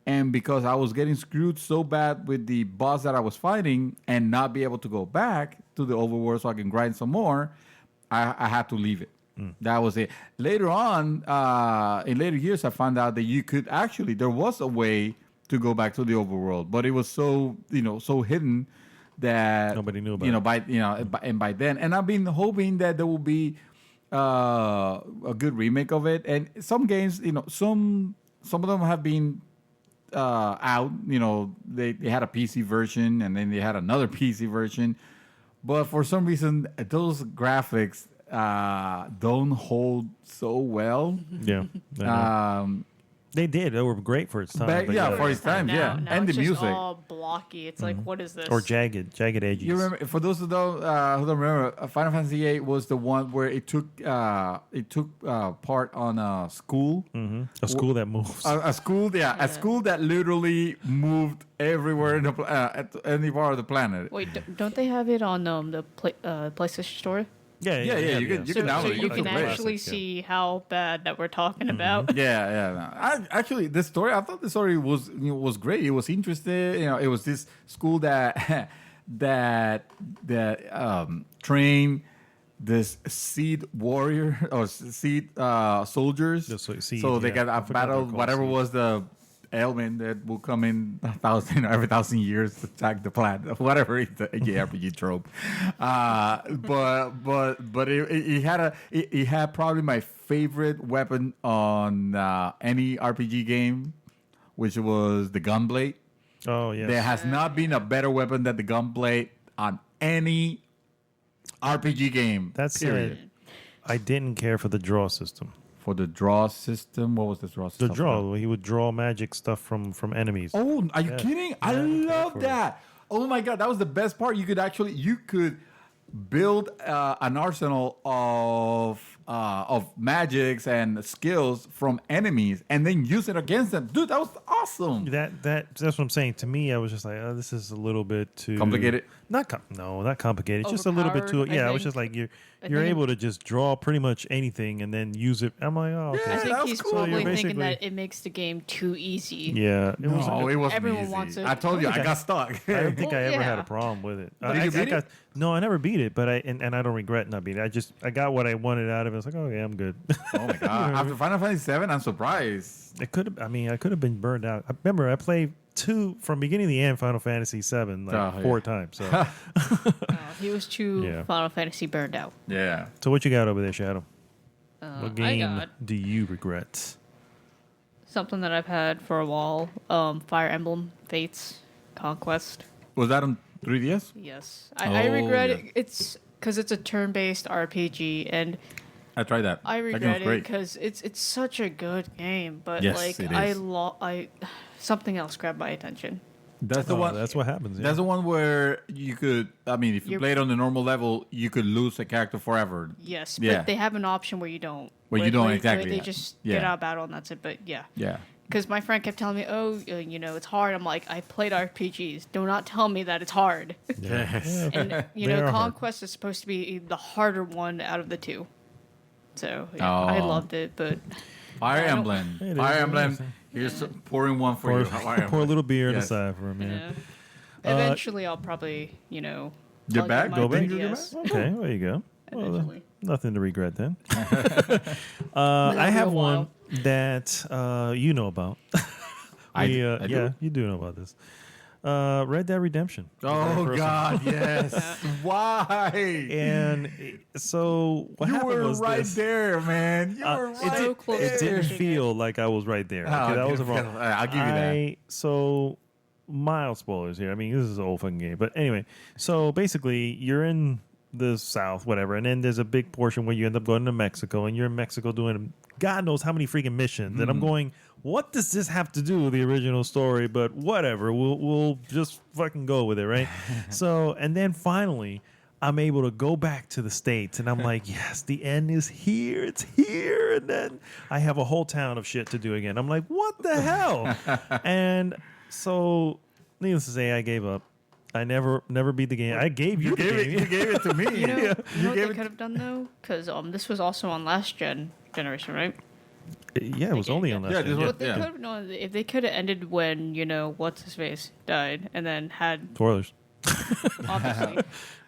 And because I was getting screwed so bad with the boss that I was fighting and not be able to go back to the overworld so I can grind some more, I had to leave it. That was it. Later on, in later years, I found out that you could there was a way to go back to the overworld, but it was so so hidden that Nobody knew about it. by then, and I've been hoping that there will be a good remake of it. And some games, some of them have been out. They had a PC version, and then they had another PC version, but for some reason those graphics don't hold so well. Yeah. They did. They were great for its time. For its time, now and it's the just music. all blocky. It's like, what is this? Or jagged edges. You remember? For those who don't remember, Final Fantasy VIII was the one where it took part on a school. Mm-hmm. A school that moves. A school, a school that literally moved everywhere in at any part of the planet. Wait, don't they have it on the PlayStation Store? Yeah. You can download so it. you can Classic, actually see how bad that we're talking about. Actually, the story. I thought the story was great. It was interesting. It was this school that trained this seed warrior or seed soldiers. So they got a battle. Whatever was the ailment that will come in every 1,000 years to attack the planet, whatever it's the RPG trope. But it had probably my favorite weapon on any RPG game, which was the gunblade. Oh yeah. There has not been a better weapon than the gunblade on any RPG game. That's period. it. I didn't care for the draw system. For the draw system, what was the draw system? The draw, he would draw magic stuff from enemies. Oh, are you kidding? I love that. Oh my god, that was the best part. You could build an arsenal of magics and skills from enemies, and then use it against them. Dude, that was awesome. That's what I'm saying. To me, I was just like, oh, this is a little bit too Complicated? Not complicated. Just a little bit too. Overpowered, I was just like, you're able to just draw pretty much anything and then use it. I'm like, oh, okay. I that think was he's cool. probably You're thinking basically- that it makes the game too easy. Yeah, It wasn't Everyone easy. wants it. I told you, I got stuck. I don't think Well, I ever had yeah. a problem with it. Did you beat it? No, I never beat it, but I don't regret not beating it. I got what I wanted out of it. I was like, okay, I'm good. Oh my god! After Final Fantasy VII, I'm surprised. I could have been burned out. I remember I played from beginning to the end Final Fantasy VII four times. So. He was too Final Fantasy burned out. Yeah. So what you got over there, Shadow? What I game got do you regret? something that I've had for a while. Fire Emblem Fates Conquest. Was that on 3DS? Yes, I regret yeah. it. It's because it's a turn-based RPG, and I tried that. I That game was regret it great. because it's such a good game. But Yes, like it I is. something else grabbed my attention. That's the one. That's what happens. Yeah. That's the one where you could. I mean, if you You're- played on the normal level, you could lose a character forever. Yes, Yeah. but they have an option where you don't. Where you don't, where exactly, they yeah. just Yeah. get out of battle and that's it. But yeah. Yeah. Because my friend kept telling me, "Oh, it's hard." I'm like, "I played RPGs. Do not tell me that it's hard." Yes. And They are hard. Conquest is supposed to be the harder one out of the two. So I Oh. loved it, but Fire I don't- Emblem. It is, Fire it Emblem. is. Here's pouring one for you. Fire Pour a Emblem. little beer Yes. aside for him. Yeah. eventually I'll probably Get back? my Go back? 3DS. Okay, there you go. Well, Eventually. nothing to regret then. It'll I be have a while. one that you know about. I do? Yeah, you do know about this. Red Dead Redemption. Oh First God, yes. Why? And so what You happened were was right this. there, man. You were It, right So close there. it to didn't finishing feel like I was right there. Oh, Okay, that was okay, wrong. I'll give you that. So mild spoilers here. I mean, this is an old fucking game, but anyway. So basically, you're in the South, whatever, and then there's a big portion where you end up going to Mexico, and you're in Mexico doing God knows how many freaking missions. And I'm going, what does this have to do with the original story? But whatever, we'll just fucking go with it, right? So, and then finally, I'm able to go back to the States, and I'm like, yes, the end is here. It's here. And then I have a whole town of shit to do again. I'm like, what the hell? And so, needless to say, I gave up. I never beat the game. I gave you the game. You gave it to me. You know what they gave could it. have done though? Because this was also on last generation, right? Yeah, it was only on that. Yeah, gen, this yeah. was- What they Yeah. could have done if they could have ended when what's his face died, and then had Spoilers. obviously,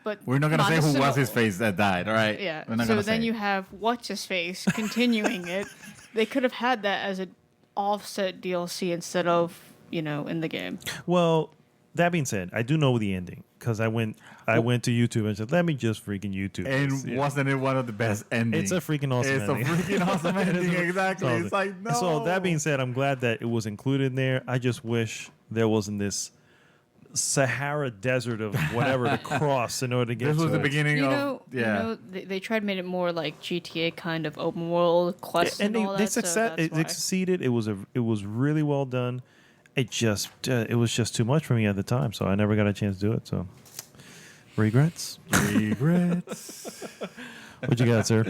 but We're not gonna say who Montesano- was his face that died. All right. Yeah. We're not So gonna then say. you have what's his face continuing it. They could have had that as an offset DLC instead of in the game. Well, that being said, I do know the ending because I went to YouTube and said, "Let me just freaking YouTube." And this, wasn't it one of the best endings? It's a freaking awesome ending. It's a freaking awesome ending. Exactly. So, it's like, no. So that being said, I'm glad that it was included in there. I just wish there wasn't this Sahara desert of whatever to cross in order to get. This was to the it. beginning of They tried to make it more like GTA kind of open world quests and all that. They so that's it why. succeeded. It was really well done. It was just too much for me at the time, so I never got a chance to do it. So regrets. What you got, sir?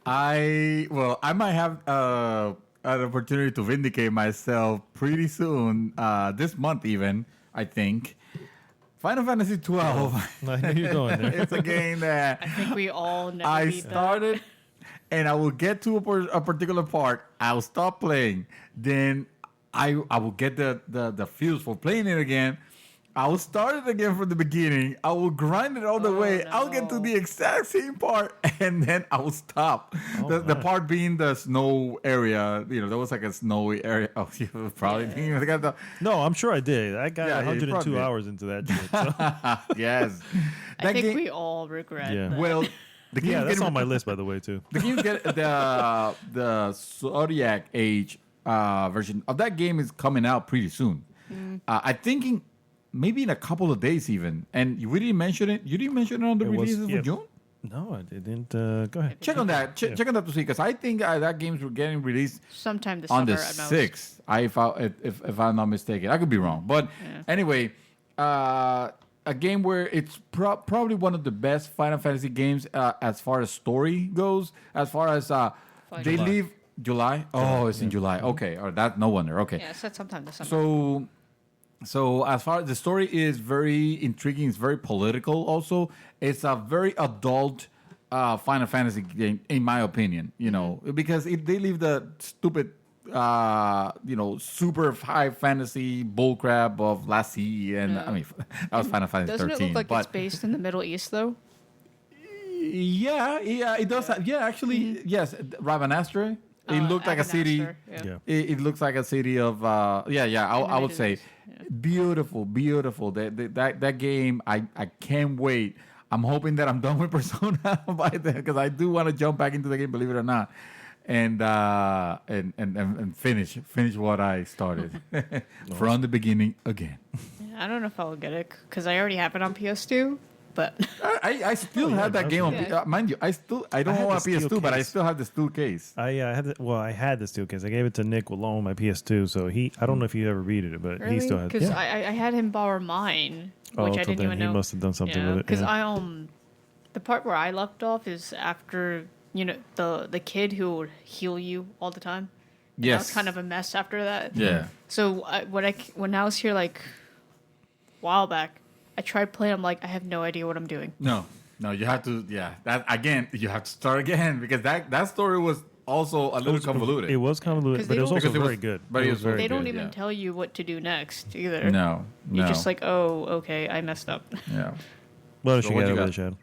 I might have an opportunity to vindicate myself pretty soon. This month, even I think. Final Fantasy 12. I knew you were going there. It's a game that I think we all never I beat started, and I will get to a particular part. I'll stop playing. Then I will get the feels for playing it again. I will start it again from the beginning. I will grind it all the way. No. I'll get to the exact same part, and then I will stop. The part being the snow area. There was like a snowy area. Oh, you probably didn't got the. No, I'm sure I did. I got Yeah, you 102 probably did. hours into that shit. So. Yes. I think we all regret. Yeah. that. Well, the game Yeah, that's on my list, by the way, too. The game get the Zodiac Age version of that game is coming out pretty soon. I'm thinking maybe in a couple of days even. And we didn't mention it. You didn't mention it on the releases for June. No, I didn't. Go ahead. Check on that. Check on that to see, because I think that games were getting released Sometime this on summer the at most. 6th. If I'm not mistaken, I could be wrong. But anyway, a game where it's probably one of the best Final Fantasy games as far as story goes. As far as they leave July. Oh, it's in July. Okay, or that no wonder. Okay. Yeah, I said sometime this summer. So as far as the story is very intriguing, it's very political. Also, it's a very adult Final Fantasy game, in my opinion. Because they leave the stupid, super high fantasy bullcrap of Lassie, and I mean that was Final Fantasy Doesn't 13. it look like it's based in the Middle East though? Yeah, it does. Actually, yes, Rabanastre. It looked like a city. Yeah. It looks like a city of I would say beautiful. That game, I can't wait. I'm hoping that I'm done with Persona by then, because I do want to jump back into the game, believe it or not, and finish what I started from the beginning again. I don't know if I'll get it because I already have it on PS2. But I still have that game on. Mind you, I don't own a PS2, but I still have the steel case. I had the steel case. I gave it to Nick along with my PS2, so I don't know if he ever beat it, but he still has. Because I had him borrow mine, which I didn't even know. He must have done something with it. Because the part where I left off is after the kid who would heal you all the time. And that was kind of a mess after that. Yeah. So when I was here like a while back, I tried playing. I'm like, I have no idea what I'm doing. No, you have to. Yeah, that again. You have to start again, because that story was also a little convoluted. It was convoluted, but it was also very good. But it was very They don't good, even tell you what to do next either. No. You're just like, oh, okay, I messed up. Yeah. Well, So she what got you it with got? a shadow.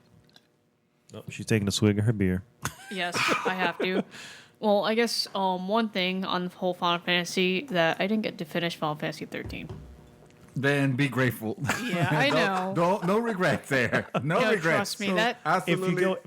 Oh, she's taking a swig of her beer. Yes, I have to. Well, I guess one thing on the whole Final Fantasy that I didn't get to finish Final Fantasy 13. Then be grateful. Yeah, I know. No regrets there. No regrets. Trust me, that Absolutely. If you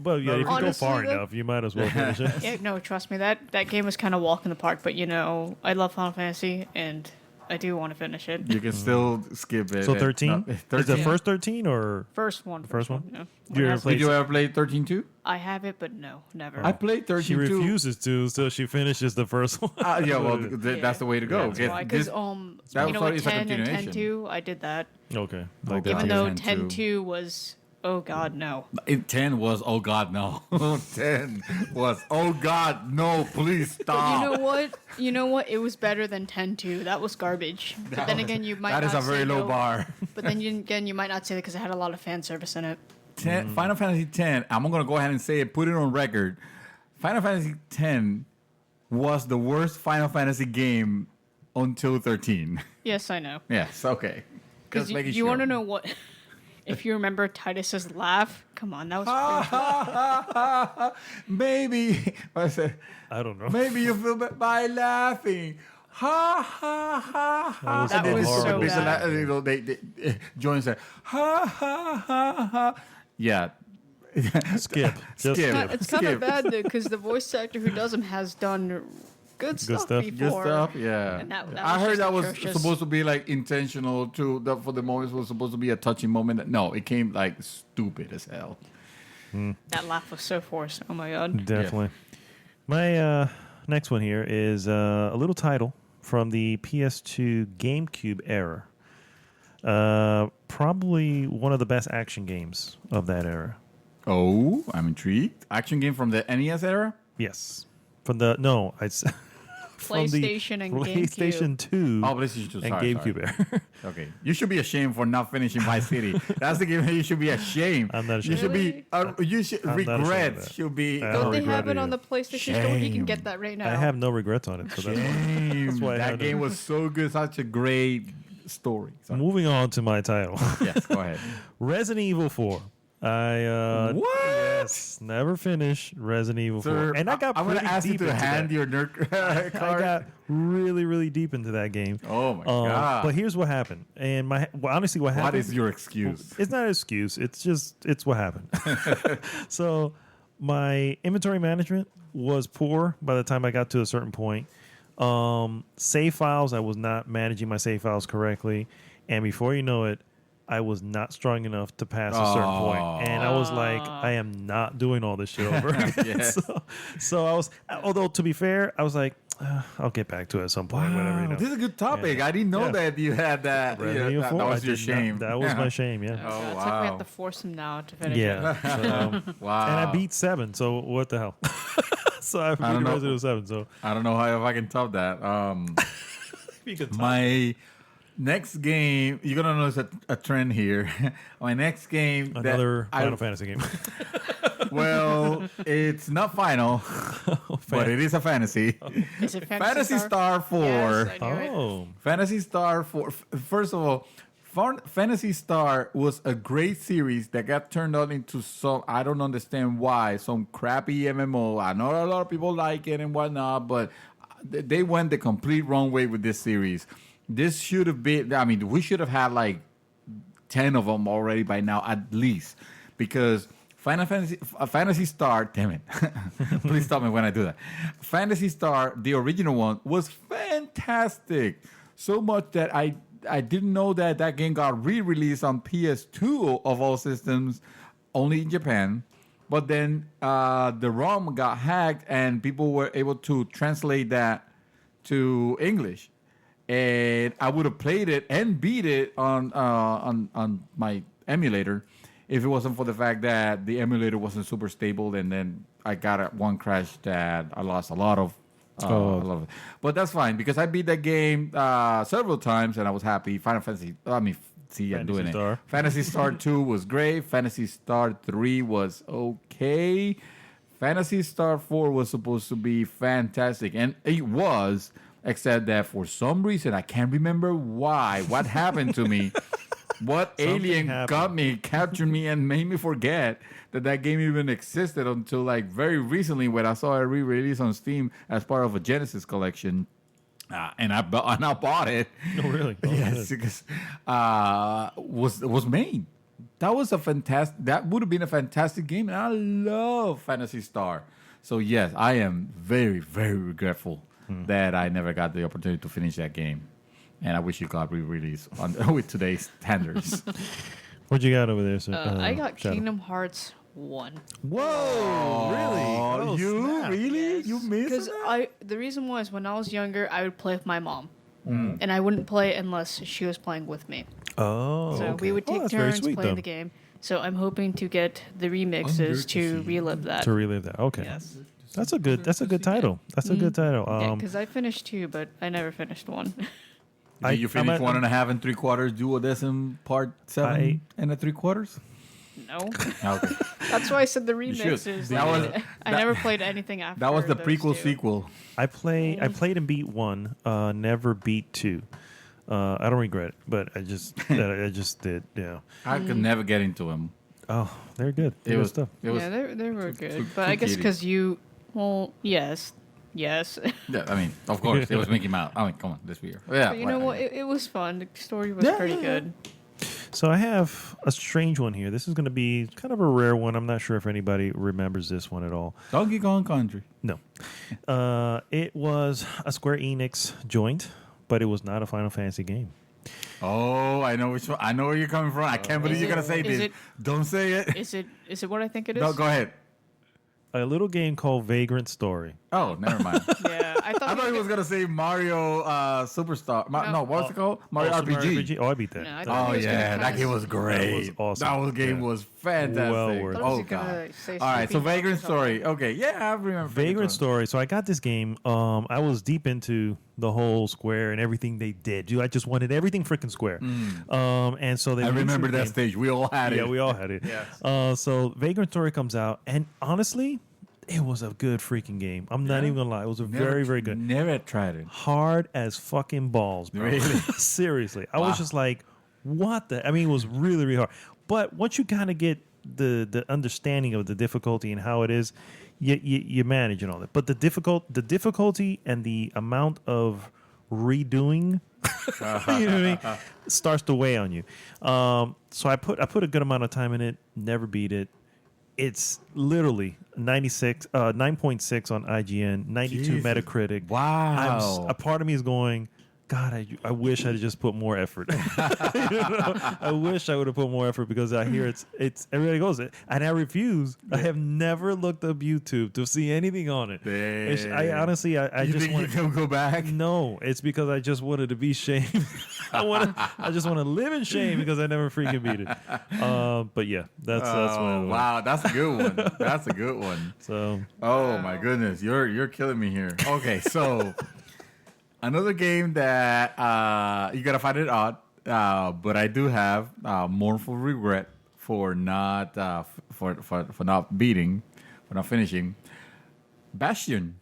go Honestly, far though- enough, you might as well finish it. yeah, no, trust me, that game was kind of walk in the park. But I love Final Fantasy, and I do want to finish it. You can still skip it. So 13? No, Is 13. the first 13 or First one. First one? Yeah. Do you ever play? Did you ever play 13 too? I have it, but no, never. I played 13 She too. refuses to, so she finishes the first one. Yeah, well, that's the way to go. That's why, because that was with a 10 and continuation. 10-2, I did that. Okay. Like that. Even Yeah. though 10-2. 10-2 was, oh god, no. 10 was, oh God, no. 10 was, oh God, no, please stop. You know what? It was better than 10-2. That was garbage. But then again, you might That not is a very say low no. bar. But then again, you might not say that because it had a lot of fan service in it. 10, Final Fantasy 10, I'm going to go ahead and say it, put it on record. Final Fantasy 10 was the worst Final Fantasy game until 13. Yes, I know. Yes, okay. Because Just making you sure. want to know what... If you remember Titus's laugh, come on, that was pretty cool. Maybe, I said, I don't know. maybe you feel bad by laughing. ha ha ha ha. That And then was this so stupid bitch, bad. you know, they join said ha ha ha ha. Yeah. Skip. Just Skip. It's kind Skip. of bad though, because the voice actor who does him has done good stuff, stuff. Good before. stuff, yeah. And that I was heard just that was atrocious. supposed to be like intentional too. That for the moment was supposed to be a touching moment. No, it came like stupid as hell. That laugh was so forced. Oh my god. Definitely. My next one here is a little title from the PS2 GameCube era. Probably one of the best action games of that era. Oh, I'm intrigued. Action game from the NES era. Yes. From the from the PlayStation and PlayStation 2 Oh, PlayStation 2. and Sorry, GameCube sorry. era. Okay, you should be ashamed for not finishing Vice City. That's the game that you should be ashamed. I'm not You ashamed. should be. You should I'm not ashamed of regret. that. Should be. I Don't don't they regret have it it on either. the PlayStation Store? You can Shame. get that right now. I have no regrets on it. So that's why. Shame. why I That had game it. was so good. Such a great story. Sorry. Moving on to my title. Yes, go ahead. Resident Evil 4. I What? Yes, never finished Resident Evil 4. And I got I'm gonna pretty ask you deep to into hand that. your nerd I card. got really, really deep into that game. Oh my god! But here's what happened. And honestly, what happened? What is your excuse? It's not an excuse. It's what happened. So my inventory management was poor by the time I got to a certain point. Save files, I was not managing my save files correctly. And before you know it, I was not strong enough to pass a certain point. And I was like, I am not doing all this shit over again. Yes. So I was, although to be fair, I was like, I'll get back to it at some point, whatever. You know. This is a good topic. Yeah. I didn't know Yeah. that you had that. Resident Yeah, Evil that 4, was I your did not- shame. that was my shame, yeah. Oh, It's like we wow. have to force him now to finish it. Yeah. So, Wow. and I beat 7, so what the hell? So I don't beat know. Resident Evil 7, so I don't know how if I can top that. you could My next game, you're gonna notice a trend here. My next game, that another I- Final Fantasy game. well, it's not final, but it is a fantasy. Is it Fantasy Star 4. Yes, I knew it. Oh, Fantasy Star 4. First of all, Fantasy Star was a great series that got turned on into some, I don't understand why, some crappy MMO. I know a lot of people like it and whatnot, but they went the complete wrong way with this series. This should have been, I mean, we should have had like 10 of them already by now, at least, because Fantasy Star, damn it. Please stop me when I do that. Fantasy Star, the original one, was fantastic. So much that I didn't know that game got re-released on PS2 of all systems, only in Japan. But then the ROM got hacked and people were able to translate that to English. And I would have played it and beat it on my emulator if it wasn't for the fact that the emulator wasn't super stable, and then I got one crash that I lost a lot of. But that's fine because I beat that game several times and I was happy. Final Fantasy, I'm doing Star. it. Fantasy Star 2 was great. Fantasy Star 3 was okay. Fantasy Star 4 was supposed to be fantastic, and it was, except that for some reason, I can't remember why, what happened to me. What alien happened. got me, captured me, and made me forget that game even existed until like very recently when I saw it re-release on Steam as part of a Genesis collection, and I bought it. oh really? Oh, Yes, good. because was made. That was a fantastic. That would have been a fantastic game, and I love Fantasy Star. So yes, I am very, very regretful that I never got the opportunity to finish that game. And I wish it got re-released with today's standards. What you got over there, sir? I got Shadow? Kingdom Hearts 1. Whoa, really? Oh, you snap. really? You missed Because it? the reason was when I was younger, I would play with my mom. And I wouldn't play unless she was playing with me. Oh, So okay. we would Oh, take that's very turns sweet, playing though. the game. So I'm hoping to get the remixes to relive that. To relive that. Okay. Yes. That's a good title. That's a good title. Because I finished 2, but I never finished 1. Did you finish I'm- 1 1/2 3/4 duodecim part 7 and 3/4? No. Okay. That's why I said the You should. remixes. That was- I never played anything after. That was the those prequel 2. sequel. I played and beat 1, never beat 2. I don't regret it, but I just did. Yeah. I could never get into them. Oh, they're good. They're It good was stuff. It was Yeah, they were good. too- But too I guess kiddie. because you, well, yes, Yes. Yeah, I mean, of course, it was Mickey Mouse. I mean, come on, this year. Yeah, But you know what? It was fun. The story was pretty good. So I have a strange one here. This is going to be kind of a rare one. I'm not sure if anybody remembers this one at all. Donkey Kong Country. No. It was a Square Enix joint, but it was not a Final Fantasy game. Oh, I know which one. I know where you're coming from. I can't believe you're gonna say this. Don't say it. Is it what I think it is? No, go ahead. A little game called Vagrant Story. Oh, never mind. Yeah, I thought he was gonna say Mario Superstar. No, what's it called? Mario RPG. Oh, I beat that. No, I thought Oh he was yeah, gonna that game was great. That was awesome. That game Yeah. was fantastic. Well worth it. Oh god. Say All right, so Sleepy Vagrant Donkey Kong. Story. Okay, yeah, I remember Vagrant Story. So I got this game. I was deep into the whole Square and everything they did. Dude, I just wanted everything freaking Square. And so they I remember released the that game. stage. We all had it. Yeah, we all had it. Yes. So Vagrant Story comes out, and honestly, it was a good freaking game. I'm not even gonna lie. It was very good. Never tried it. Hard as fucking balls, bro. Really? Seriously. I was just like, what the? I mean, it was really hard. But once you kind of get the understanding of the difficulty and how it is, you manage and all that. But the difficulty and the amount of redoing, you know what I mean, starts to weigh on you. So I put a good amount of time in it. Never beat it. It's literally 9.6 on IGN, 92 Jesus. Metacritic. Wow. A part of me is going, God, I wish I'd just put more effort. I wish I would have put more effort because I hear it's everybody goes it, and I refuse. I have never looked up YouTube to see anything on it. I honestly, I You just think want you can go back? No, it's because I just wanted to be shamed. I just want to live in shame because I never freaking beat it. But yeah, that's Oh, what wow, that's a good one. That's a good one. So Oh my goodness, you're killing me here. Okay, so another game that you gotta find it odd, but I do have mournful regret for not for not beating, for not finishing Bastion.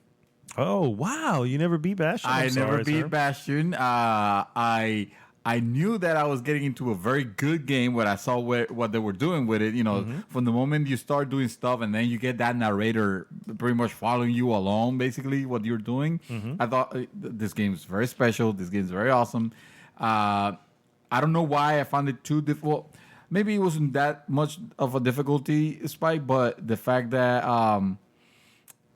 oh wow, you never beat Bastion. I I'm never sorry, beat sir. Bastion. I knew that I was getting into a very good game when I saw what they were doing with it. You know, from the moment you start doing stuff and then you get that narrator pretty much following you along, basically what you're doing. I thought this game is very special. This game is very awesome. I don't know why I found it too difficult. Maybe it wasn't that much of a difficulty spike, but the fact that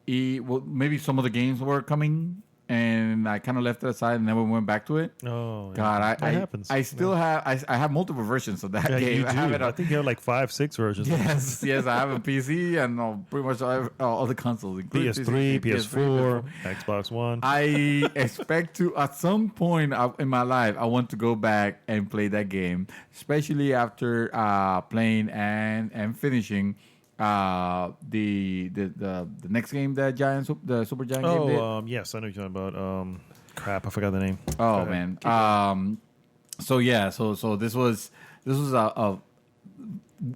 maybe some of the games were coming and I kind of left it aside and never went back to it. Oh God, that happens. I still have I have multiple versions of that Yeah, game. you do. I have it I think you have like 5-6 versions. yes, I have a PC and pretty much all the consoles, including PS3, PS4, PS4. Xbox One. I expect to at some point in my life I want to go back and play that game, especially after playing and finishing the next game that the Super Giant game did. Yes, I know what you're talking about. Crap, I forgot the name. Oh Go ahead. man. So yeah. So this was a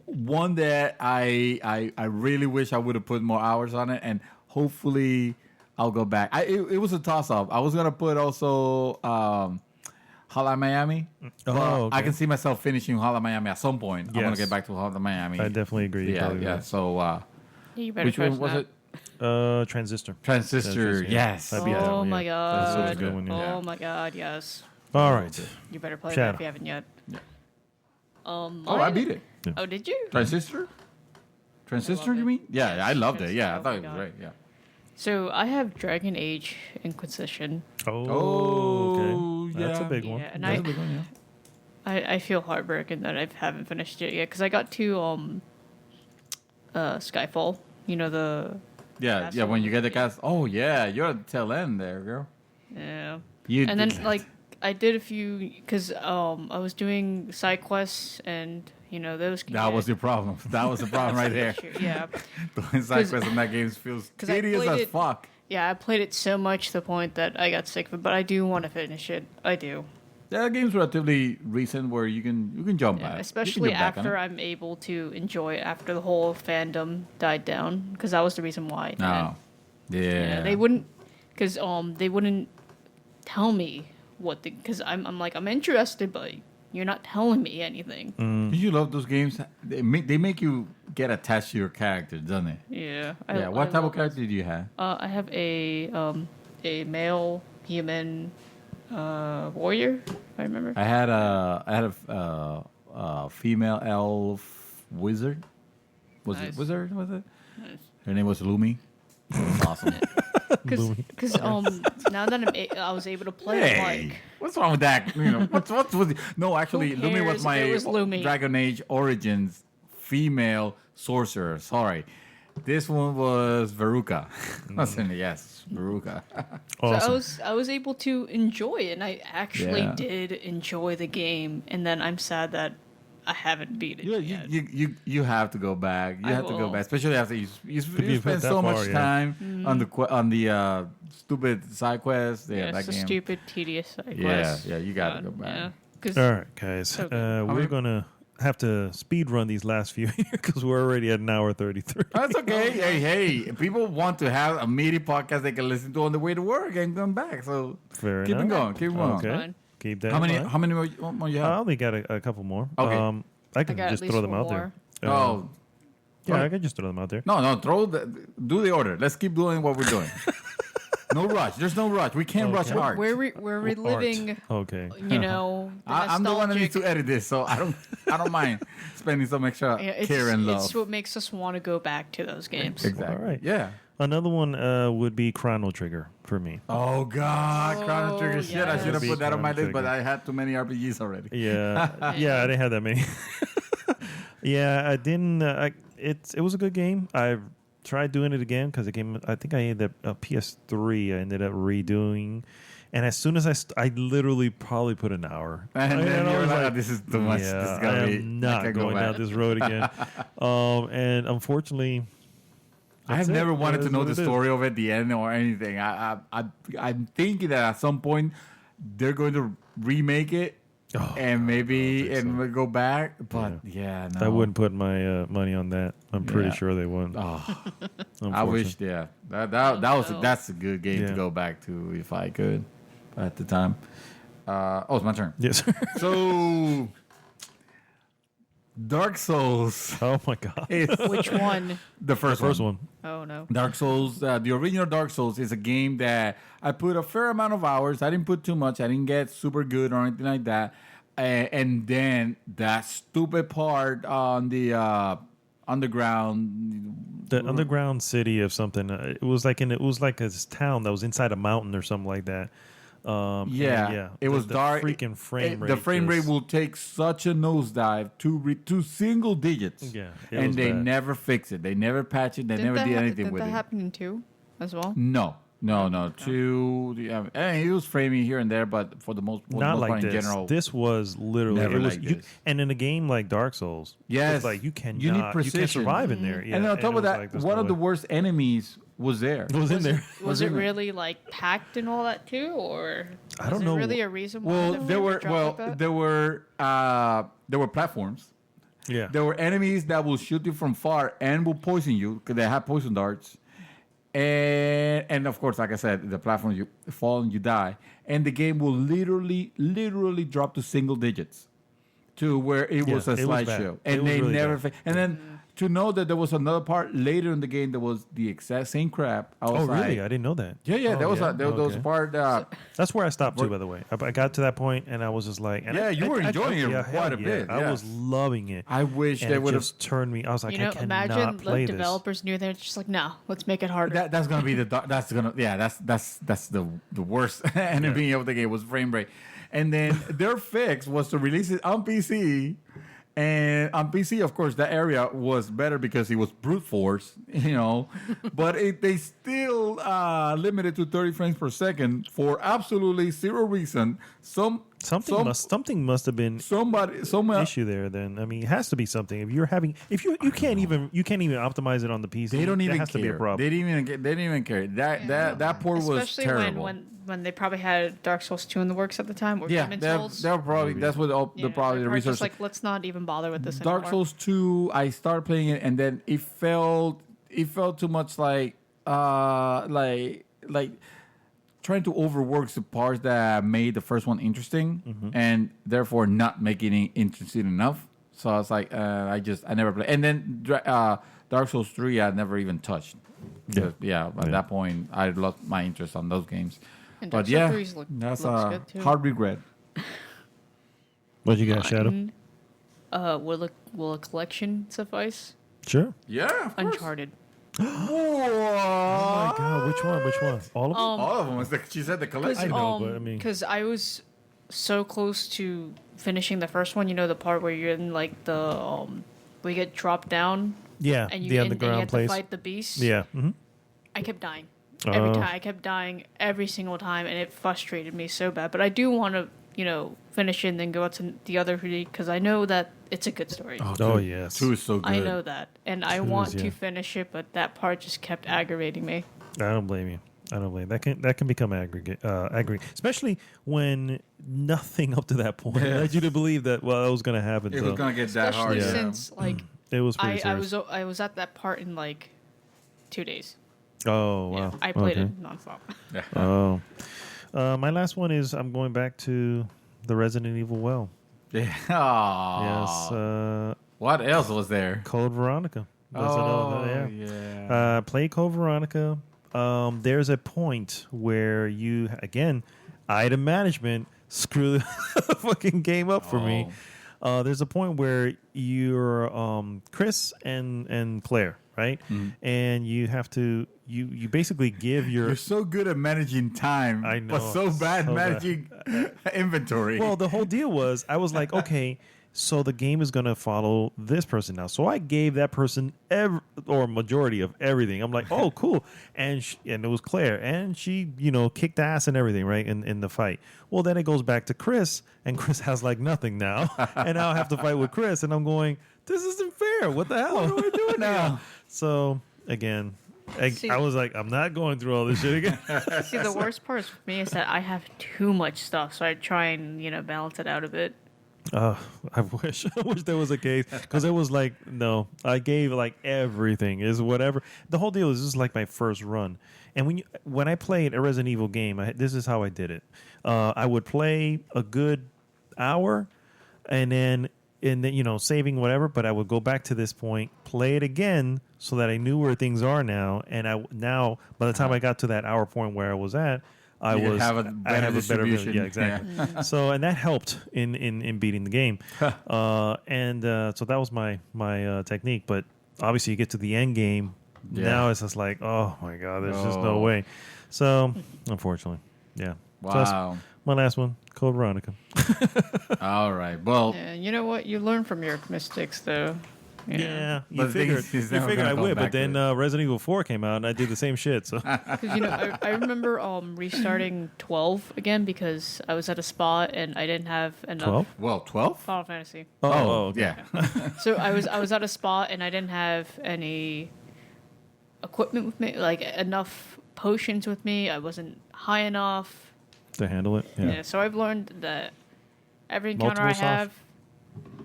one that I really wish I would have put more hours on it, and hopefully I'll go back. It was a toss up. I was gonna put also Hotline Miami. Oh, okay. I can see myself finishing Hotline Miami at some point. I want Yes. to get back to Hotline Miami. I definitely agree. Yeah. So You better which one press was that. Transistor. Transistor. Transistor, yeah. Yes. I beat that Oh one, my yeah. god. That's a good one, yeah. Oh my god, yes. All right. You better play Shadow. that if you haven't yet. Oh, I beat it. Oh, did you? Transistor. Transistor, it. you mean? Yeah, Yes, I loved it. Yeah, I Transistor. thought Oh it my was God. great. Yeah. So I have Dragon Age Inquisition. Oh, okay. That's a yeah. big one. Yeah, and That's a big one, yeah. I feel heartbroken that I haven't finished it yet because I got to Skyfall. You know the Yeah, Castle. when you get the cast. Oh yeah, you're at the tail end there, girl. yeah. You And then did- like I did a few because I was doing side quests and you know those. Can that get- was your problem. That was the problem right there. Yeah. Doing side quests in that game feels 'Cause I tedious played as it- fuck. Yeah, I played it so much to the point that I got sick of it, but I do want to finish it. I do. Yeah, that game's relatively recent where you can jump Yeah, back. You especially can jump back on after it. I'm able to enjoy it after the whole fandom died down, because that was the reason why. No. Yeah. They wouldn't, because they wouldn't tell me what the, because I'm interested, but you're not telling me anything. Did you love those games? They make you get attached to your character, doesn't it? Yeah. What type of character do you have? I have a male human warrior. If I remember. I had a female elf wizard. Was Nice. it wizard? Was it? Nice. Her name was Lumi. Awesome. Because now that I was able to play it, like, what's wrong with that? You know, what's with no? Actually, Who Lumi was cares? my It was Lumi. Dragon Age Origins female sorcerer. Sorry, this one was Veruca. Listen, yes, Veruca. Awesome. so I was able to enjoy it, and I actually Yeah. did enjoy the game. And then I'm sad that I haven't beat it yet. You have to go back. You I have to go will. back, especially after you you spend put so that much far, yeah. time on the stupid side quests. Yeah, Yeah, that it's a game. stupid, tedious side Yeah, quest. yeah, you gotta God, go back. Yeah. 'Cause- All right, guys. So good. We're going to have to speed run these last few here because we're already at an hour 33. That's okay. Hey, people want to have a meaty podcast they can listen to on the way to work and come back. So Fair keep enough. it going. Keep it going. Okay. Fine. Keep that How in many? mind. How many more you I have? only got a couple more. Okay. I can got at just least throw them one out there. Oh, Yeah, I can just throw them out there. no. Do the order. Let's keep doing what we're doing. No rush. There's no rush. We can't rush Okay. art. we're reliving, Okay. you know, the I'm the one that needs nostalgic- to edit this, so I don't mind spending some extra Yeah, care and love. it's what makes us want to go back to those games. Exactly. All right. Yeah. Another one would be Chrono Trigger for me. Oh God, Chrono Oh, Trigger. Shit, I should have yes. put that on my Chrono list, but Trigger. I had too many RPGs already. Yeah, yeah, I didn't have that many. Yeah, I didn't. It was a good game. I tried doing it again because it came. I think I had a PS3. I ended up redoing, and as soon as I literally probably put an hour. And then I you were was like, "Oh, this is too much. Yeah, This is I gonna be. am not can't go going down back." this road again. And unfortunately, I've that's it. never wanted That to is know what the it is. story of it, the end or anything. I'm thinking that at some point they're going to remake it Oh, and maybe think so. and we'll go back. But yeah, no. I wouldn't put my money on that. I'm pretty Yeah. sure they wouldn't. Oh, I unfortunately. wish. Yeah, that's a good game to Yeah. go back to if I could at the time. It's my turn. Yes. So, Dark Souls Oh my god. is Which one? the first one. Oh no. Dark Souls, the original Dark Souls is a game that I put a fair amount of hours. I didn't put too much. I didn't get super good or anything like that. And then that stupid part on the underground. The underground city of something. It was like a town that was inside a mountain or something like that. Yeah, it was the dark. Freaking frame rate. The frame rate just- will take such a nosedive to single digits. Yeah, it and was they bad. never fix it. They never patch it. They never did anything did with that it. happen in 2 as well? No. Two. Yeah, and it was framing here and there, but for the most Not like part in this. general, This was literally Never it was like you, this. and in a game like Dark Souls, Yes. it's like you cannot You need you precision. can't survive in there. Yeah, and on top it of was that, like, there's one no of the way. worst enemies was there. It was in there. Was it in there. really like packed and all that too, or I don't was know. there really a reason why? Well, they there were dropped like that? there were platforms. Yeah, There were enemies that will shoot you from far and will poison you because they have poison darts. And of course, like I said, the platform you fall and you die, and the game will literally drop to single digits, to where it was a it was bad. slideshow, It and was they really never. bad. And then to know that there was another part later in the game that was the exact same crap. I was Oh, like, really? I didn't know that. yeah, Oh, there was yeah? there was a Okay. part. That's where I stopped too. By the way, I got to that point and I was just like, and Yeah, you were enjoying it hell quite a bit, I yeah. was loving it. I wish and they it would have. just turned me. I was like, You know, I cannot imagine play the this. developers knew they're just like, no, let's make it harder. That's gonna be that's the worst enemy of the game was frame rate, and then their fix was to release it on PC, and on PC of course that area was better because it was brute force, but they still limited to 30 frames per second for absolutely zero reason. Something must have been Somebody issue there. Then I mean, it has to be something. If you can't even optimize it on the PC. they don't even that has care. to be a problem. They didn't even care. That port was Especially terrible. when they probably had Dark Souls 2 in the works at the time, or Yeah, Demon's they're Souls. probably that's what You know, probably they're the probably research. just like, let's not even bother with this Dark anymore. Souls 2, I started playing it, and then it felt too much like trying to overwork the parts that made the first one interesting, and therefore not making it interesting enough. So I was like, I never played. And then Dark Souls 3, I never even touched. At that point, I lost my interest on those games. And But Dark Souls 3 that's looks a good too. hard regret. What you got, Shadow? Will a collection suffice? Sure. Yeah, of course. Uncharted. Oh my God, which one? Which one? All of them? All of them. She said the collection. I know, but I mean- because I was so close to finishing the first one. You know, the part where you're in like the where you get dropped down. Yeah, And the you underground have place. to fight the beast. Yeah. I kept dying every Oh. time. I kept dying every single time, and it frustrated me so bad. But I do want to, finish it and then go out to the other three because I know that it's a good story. Oh, yes. 2 is so good. I know that, and I Two want is, to yeah. finish it, but that part just kept aggravating me. I don't blame you. I don't blame. That can become aggravating, especially when nothing up to that point led you to believe that that was going to happen. It was going to get that hard. Especially Yeah. since like It was pretty I serious. was at that part in like 2 days. Oh wow! Yeah, I played Okay. it nonstop. Oh, my last one is I'm going back to the Resident Evil Well. Yeah. Aw. Yes, What else was there? Code Veronica. That's another- yeah. Play Code Veronica. There's a point where you again item management screw the fucking game up for me. There's a point where you're Chris and Claire, right? And you have to you basically give your You're so good at managing time, I know, but so bad so bad. managing inventory. Well, the whole deal was I was like, okay, so the game is going to follow this person now. So I gave that person or majority of everything. I'm like, oh, cool. And it was Claire. And she, kicked ass and everything, right, in the fight. Well, then it goes back to Chris, and Chris has like nothing now. And now I have to fight with Chris. And I'm going, this isn't fair. What the hell? What are we doing now? So, again, I was like, I'm not going through all this shit again. See, the worst part for me is that I have too much stuff, so I try and balance it out a bit. I wish there was a case because it was like no, I gave like everything is whatever. The whole deal is this is like my first run, and when I played a Resident Evil game, this is how I did it. I would play a good hour, and then saving whatever, but I would go back to this point, play it again so that I knew where things are now, and now by the time I got to that hour point where I was at. I have a better distribution. yeah, exactly. So and that helped in beating the game, and so that was my technique. But obviously, you get to the end game. Yeah. Now it's just like, oh my god, there's just no way. So unfortunately, yeah. Wow. So that's my last one, Code Veronica. All right. Well, Yeah, you know what? You learn from your mistakes, though. Yeah, But you the thing figured, is, he's you never figured gonna I go would, back but then to Resident Evil 4 came out and I did the same shit. So Because I remember restarting 12 again because I was at a spot and I didn't have enough 12? 12? Final Fantasy. Oh, okay. Yeah. So I was at a spot and I didn't have any equipment with me, like enough potions with me. I wasn't high enough. To handle it, Yeah. So I've learned that every encounter Multiple I have,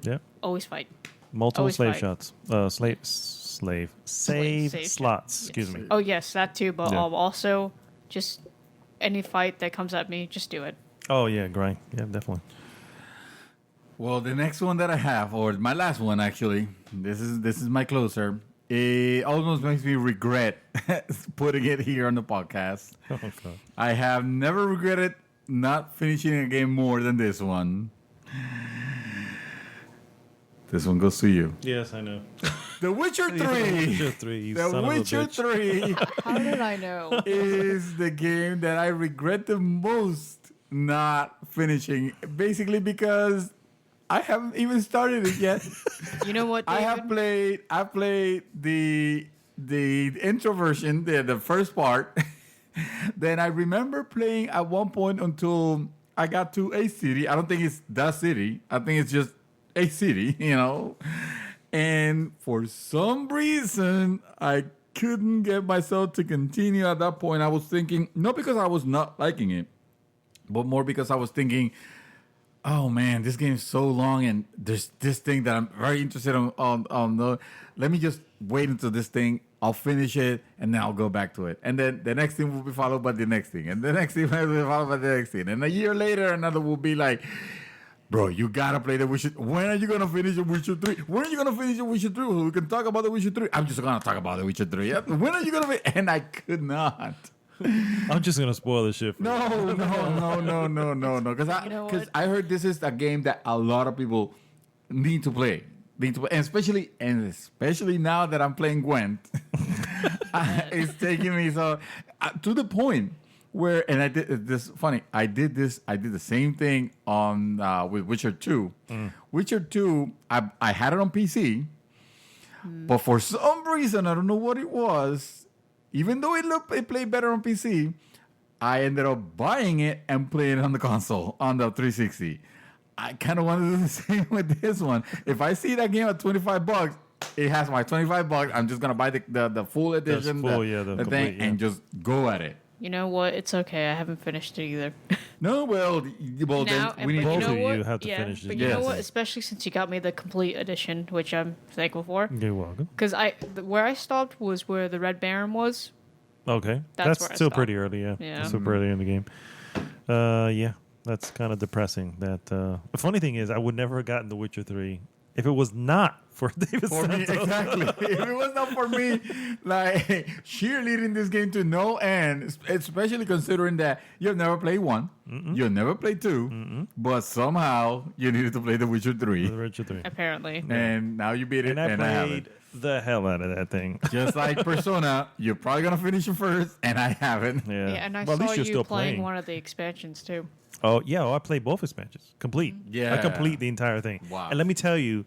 yeah. always fight. Multiple Always slave fight. shots. Save Save slots. Yes. Excuse me. Oh yes, that too. But Yeah. also, just any fight that comes at me, just do it. Oh yeah, grind. Yeah, definitely. Well, the next one that I have, or my last one actually, this is my closer. It almost makes me regret putting it here on the podcast. Oh god. I have never regretted not finishing a game more than this one. This one goes to you. Yes, I know. The Witcher 3. Witcher 3. You son The of a Witcher bitch. 3 How did I know? is the game that I regret the most not finishing. Basically because I haven't even started it yet. You know what, David? I played the intro version, the first part. Then I remember playing at one point until I got to a city. I don't think it's the city. I think it's just a city, And for some reason, I couldn't get myself to continue at that point. I was thinking, not because I was not liking it, but more because I was thinking, oh man, this game is so long and there's this thing that I'm very interested on. Let me just wait until this thing, I'll finish it and then I'll go back to it. And then the next thing will be followed by the next thing. And the next thing will be followed by the next thing. And a year later, another will be like, bro, you gotta play the Witcher. When are you gonna finish the Witcher 3? When are you gonna finish the Witcher 3? We can talk about the Witcher 3. I'm just gonna talk about the Witcher 3. Yeah? When are you gonna finish? And I could not. I'm just gonna spoil the shit for you. No. Because I heard this is a game that a lot of people need to play. And especially now that I'm playing Gwent, it's taking me to the point where, and I did this funny. I did the same thing on with Witcher 2. Witcher 2, I had it on PC, but for some reason I don't know what it was. Even though it played better on PC, I ended up buying it and playing it on the console on the 360. I kind of want to do the same with this one. If I see that game at $25, it has my $25. I'm just gonna buy the full edition, the thing, and just go at it. You know what? It's okay. I haven't finished it either. No, well, now, then we need both you know of what? you have to finish it. But you Yes. know what? Especially since you got me the complete edition, which I'm thankful for. You're welcome. Because where I stopped was where the Red Baron was. Okay, That's that's where I still stopped. pretty early. Yeah, Yeah. That's super early in the game. Yeah, that's kind of depressing. That the funny thing is, I would never have gotten The Witcher 3 if it was not for David For me, Santos. exactly. If it was not for me, like cheerleading this game to no end, especially considering that you've never played 1, you've never played 2, but somehow you needed to play The Witcher 3. The Witcher 3. Apparently. And now you beat it, And I and I haven't. played the hell out of that thing. Just like Persona, you're probably going to finish it first, and I haven't. Yeah, Yeah, and I Well, at saw least you're you still playing one of the expansions too. Oh yeah, I played both expansions. Complete. Yeah. I complete the entire thing. Wow. And let me tell you,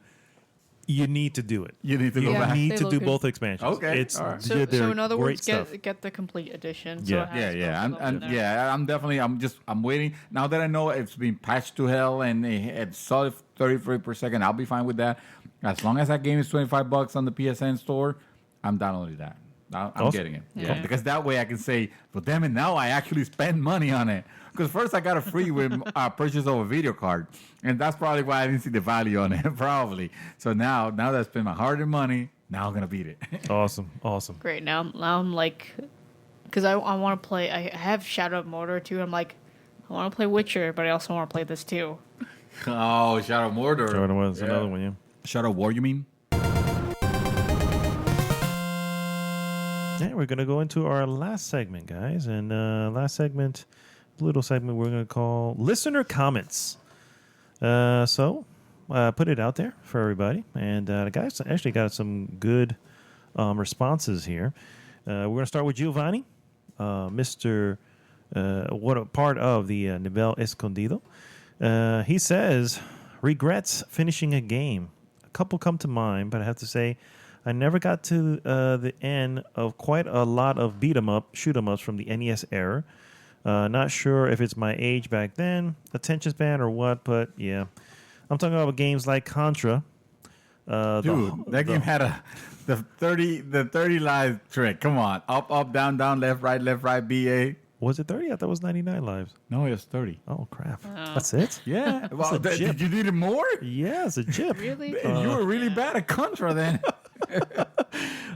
you need to do it. You need to go You Yeah, back. need they to look do good. both expansions. Okay, It's all right. So, they're in other great words, stuff. get the complete edition. So Yeah. it has Yeah. both of them in there. I'm definitely. I'm waiting now that I know it's been patched to hell and it's solid 30 frames per second. I'll be fine with that. As long as that game is $25 on the PSN store, I'm downloading that. I'm Awesome. getting it. Yeah. Because that way I can say, well, damn it, now I actually spend money on it. Because first I got it free with purchase of a video card, and that's probably why I didn't see the value on it. Probably. So now that I spent my hard-earned money, now I'm gonna beat it. Awesome. Great. Now I'm like, because I want to play. I have Shadow of Mordor too. I'm like, I want to play Witcher, but I also want to play this too. Oh, Shadow of Mordor. Jordan was another one, yeah. Shadow of War, you mean? Yeah, we're gonna go into our last segment, guys, and last segment, little segment we're gonna call listener comments. So put it out there for everybody, and the guys actually got some good responses here. We're gonna start with Giovanni, Mr. What a part of the Nivel Escondido. He says regrets finishing a game. A couple come to mind, but I have to say, I never got to the end of quite a lot of shoot 'em ups from the NES era. Not sure if it's my age back then, attention span, or what, but yeah. I'm talking about games like Contra. Dude, that game had the 30 lives trick. Come on. Up, down, left, right, BA. Was it 30? I thought it was 99 lives. No, it was 30. Oh, crap. That's it? Yeah. Well, a chip. did you need it more? Yeah, it's a chip. Really? You were really bad at Contra then.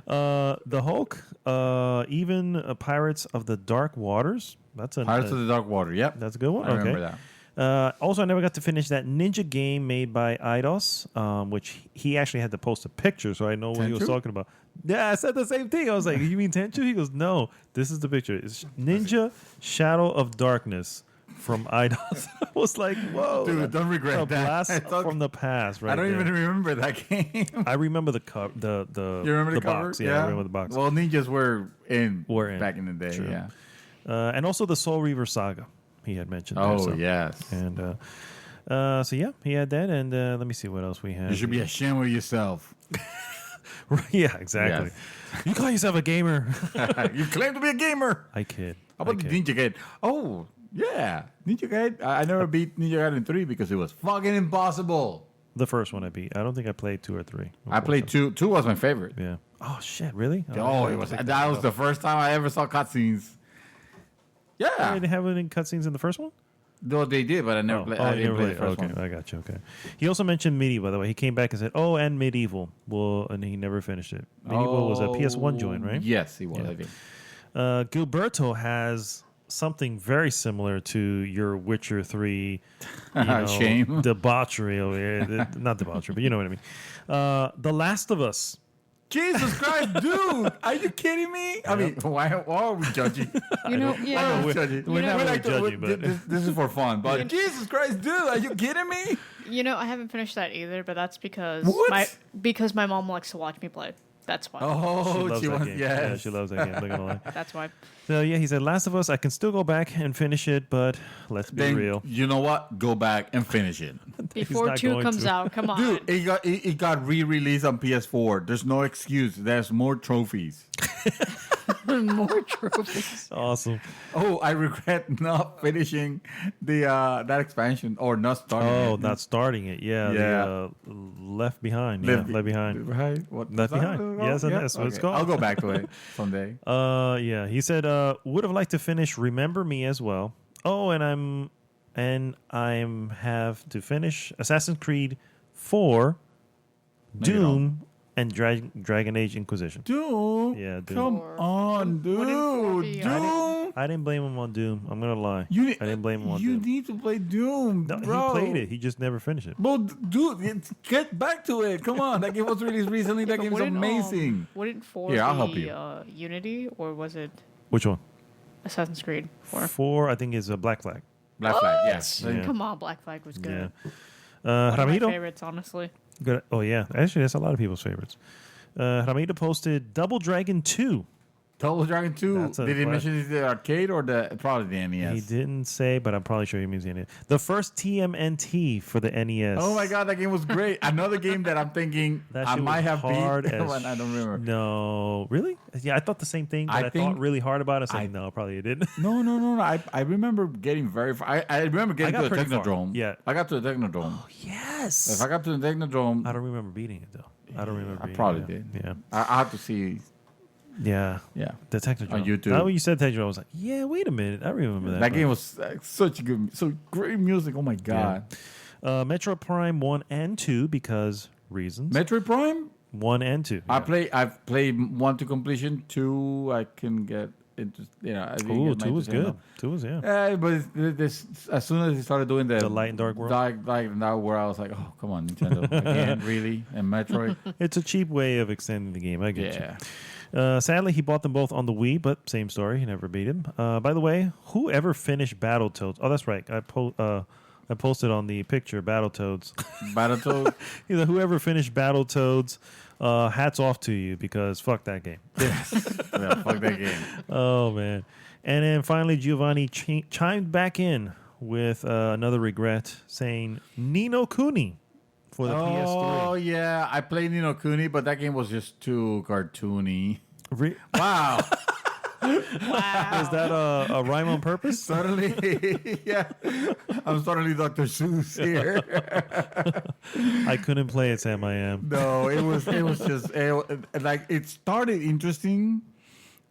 The Hulk, even Pirates of the Dark Waters. That's a Pirates of the Dark Water. Yep. That's a good one. I remember that. Also, I never got to finish that ninja game made by Eidos, which he actually had to post a picture, so I know what he was Tenchu? talking about. Yeah, I said the same thing. I was like, "You mean Tenchu?" He goes, "No, this is the picture. It's Ninja Shadow of Darkness from Eidos." I was like, "Whoa, Dude, don't regret a that. blast I thought- from the past." Right? I don't there. even remember that game. I remember the cover. The You remember the cover? box? Yeah, I remember the box. Well, ninjas were in Were in. back in the day. True. Yeah. And also the Soul Reaver Saga. He had mentioned. there, Oh, so. yes. And so yeah, he had that. And let me see what else we had. You should be ashamed of yourself. Yeah, exactly. Yes. You call yourself a gamer? You claim to be a gamer. I kid. How about the Ninja Gaiden? Oh, yeah. Ninja Gaiden. I never beat Ninja Gaiden 3 because it was fucking impossible. The first one I beat. I don't think I played 2 or 3. I played 2. 2 was my favorite. Yeah. Oh shit! Really? Oh, it was. That was the first time I ever saw cutscenes. They Yeah. didn't have any cutscenes in the first one. Though they did, but I never played. I didn't play the first Okay, one. I got you. Okay. He also mentioned Medieval. By the way, he came back and said, "Oh, and Medieval." Well, and he never finished it. Medieval was a PS1 joint, right? Yes, he was. Yeah. I think. Gilberto has something very similar to your Witcher 3 Shame. debauchery over here. Not debauchery, but you know what I mean. The Last of Us. Jesus Christ, dude! Are you kidding me? I mean, why are we judging? You know, Why yeah. are we judging? We're not really judging, but this is for fun. But Jesus Christ, dude! Are you kidding me? You know, I haven't finished that either, but that's because What? my mom likes to watch me play. That's why. Oh, she loves that game. Yeah, yes. she loves that game. Not gonna lie. That's why. So yeah, he said, "Last of Us. I can still go back and finish it, but let's be Then, real." you know what? Go back and finish it. Before not 2 going comes to. out, come on. Dude, it got re-released on PS4. There's no excuse. There's more trophies. More trophies. Awesome. Oh, I regret not finishing the that expansion or not starting. Oh, it. not starting it. Yeah. Yeah. The, Left Behind. Left Behind. Right? What? Left Behind. Yes, that's what it's called. I'll go back to it someday. Yeah. He said, would have liked to finish Remember Me as well. Oh, and I'm have to finish Assassin's Creed 4, No, you Doom, and Dragon Age Inquisition. Doom. Yeah, Doom. Come Or- on, Wouldn't four be dude. Doom. I didn't blame him on Doom. I'm gonna lie. You, I didn't blame him on You Doom. need to play Doom, No, bro. he played it. He just never finished it. Well, dude, get back to it. Come on, that game was released recently. That But game's amazing. Wouldn't 4 Here, I'll be help you. Unity, or was it Which one? Assassin's Creed 4? 4, I think, is a Black Flag. Black Flag, yes. Yeah. Come on, Black Flag was good. Yeah. One of my Ramiro. favorites, honestly. Good. Oh yeah, actually, that's a lot of people's favorites. Ramiro posted Double Dragon 2. Double Dragon 2. That's a Did he classic. mention the arcade or probably the NES? He didn't say, but I'm probably sure he means the NES. The first TMNT for the NES. Oh my god, that game was great. Another game that I'm thinking That I shit might was have hard beat. as When I don't remember. No, really? Yeah, I thought the same thing, but I, think- thought really hard about it. So no, probably it didn't. No. I remember getting very far. I remember getting got to the pretty far. Technodrome. Yeah. I got to the Technodrome. Yes. If I got to the Technodrome, I don't remember beating it though. I don't remember. I beating probably it. did. Yeah. I have to see. Yeah. Yeah. The Technodrome. On YouTube. Now when you said Technodrome, I was like, yeah, wait a minute. I remember that. That but- game was such good, so great music. Oh my god. Metro Prime 1 and 2 because reasons. Metroid Prime. 1 and 2. I've played 1 to completion. 2 I can get into. I didn't Ooh, get my 2 was interest in good. them. 2 was, yeah. Yeah, but this as soon as he started doing The Light and Dark World? Light and Dark World, I was like, oh come on, Nintendo again, really? And Metroid, It's a cheap way of extending the game. I get yeah. you. Sadly, he bought them both on the Wii, but same story. He never beat him. By the way, whoever finished Battletoads? Oh, that's right. I posted on the picture Battletoads. Battletoads. Either whoever finished Battletoads, hats off to you because fuck that game. Yeah, fuck that game. Oh man! And then finally, Giovanni chimed back in with another regret, saying Nino Kuni for the Oh PS3. yeah, I played Nino Kuni, but that game was just too cartoony. Re- Wow. Wow. Is that a rhyme on purpose? Suddenly, yeah. I'm suddenly Dr. Seuss here. I couldn't play it, Sam. I am. No, it was just like it started interesting,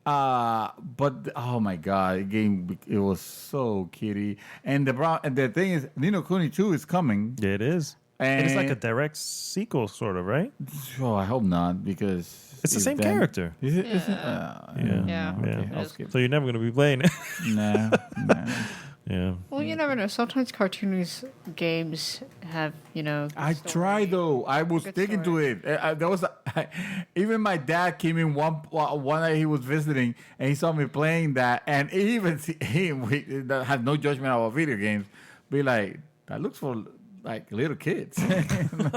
but oh my god, the game it was so kiddie. And the thing is, Nino Kuni 2 is coming. Yeah, it is. And it's like a direct sequel, sort of, right? Oh, I hope not because It's the same then- character. Is it? Is it? Yeah. Yeah. Okay, Yeah. I'll skip. So you're never going to be playing it. Nah. Yeah. Well, you never know. Sometimes cartoonish games have, I story. tried though. I was Good sticking to it. There was even my dad came in one night he was visiting and he saw me playing that, and even he had no judgment about video games. Be like, that looks for like little kids.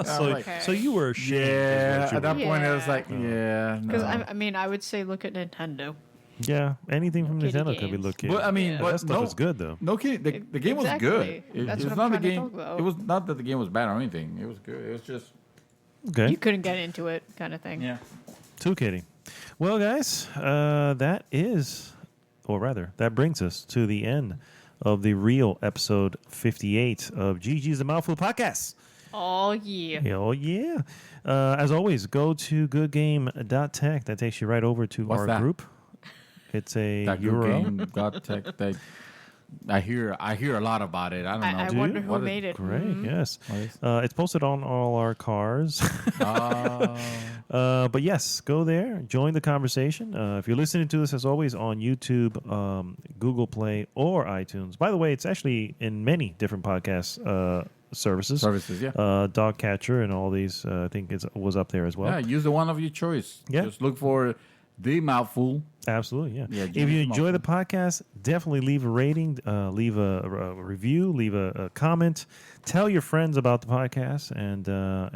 So you were ashamed. is Yeah. what you At that were. point, I was Yeah. like, yeah. Because No. I would say look at Nintendo. Yeah, anything from Kiddie Nintendo could be games. looked at. But I mean, Yeah. but that stuff no, is good though. No kidding. The game was Exactly. good. That's It's what not I'm the trying to game. talk about. It was not that the game was bad or anything. It was good. It was just Okay. You couldn't get into it, kind of thing. yeah. Too kidding. Well, guys, that brings us to the end of the real episode 58 of GG's The Mouthful podcast. Oh yeah. Oh, yeah. As always, go to goodgame.tech. That takes you right over to What's our that? group. It's a That good URL. game got tech. I hear a lot about it. I don't know. I Do wonder you? who made it. Great, Mhm. yes. What is- It's posted on all our cars. But yes, go there, join the conversation. If you're listening to this, as always, on YouTube, Google Play, or iTunes. By the way, it's actually in many different podcast services. Yeah. Dogcatcher and all these, I think it was up there as well. Yeah, use the one of your choice. Yeah. Just look for the Mouthful. Absolutely, yeah. Yeah, If you James enjoy the podcast, definitely leave a rating, leave a review, leave a comment. Tell your friends about the podcast, and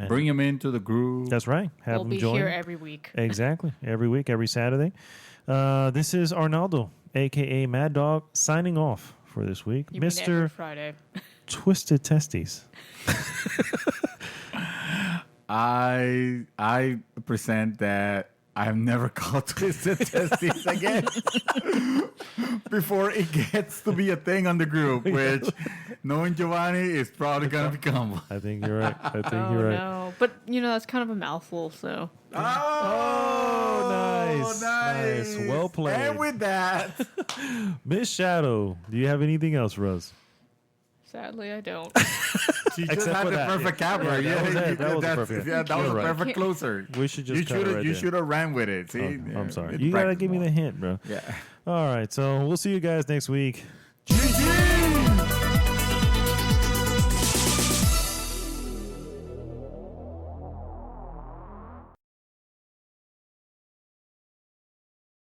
Bring them into the group. that's right. Have We'll them be join. here every week. Exactly. Every week, every Saturday. This is Arnaldo, a.k.a. Mad Dog, signing off for this week. You mean every Mr. Friday. Twisted Testes. I present that I've never called Twisted Testes again before it gets to be a thing on the group, which knowing Giovanni is probably going to become. I think you're right. I think Oh, you're right. no. But, that's kind of a mouthful, so. Oh, nice. nice. Well played. And with that, Miss Shadow, do you have anything else, Rose? Sadly, I don't. she just Except had for the that, perfect yeah. cover. Yeah, that was it. That was that's- perfect. Yeah, that was You're a right. perfect closer. We should just cut it right You there. should have ran with it. See, I'm sorry. It's You gotta practice give me more. the hint, bro. Yeah. All right, so we'll see you guys next week.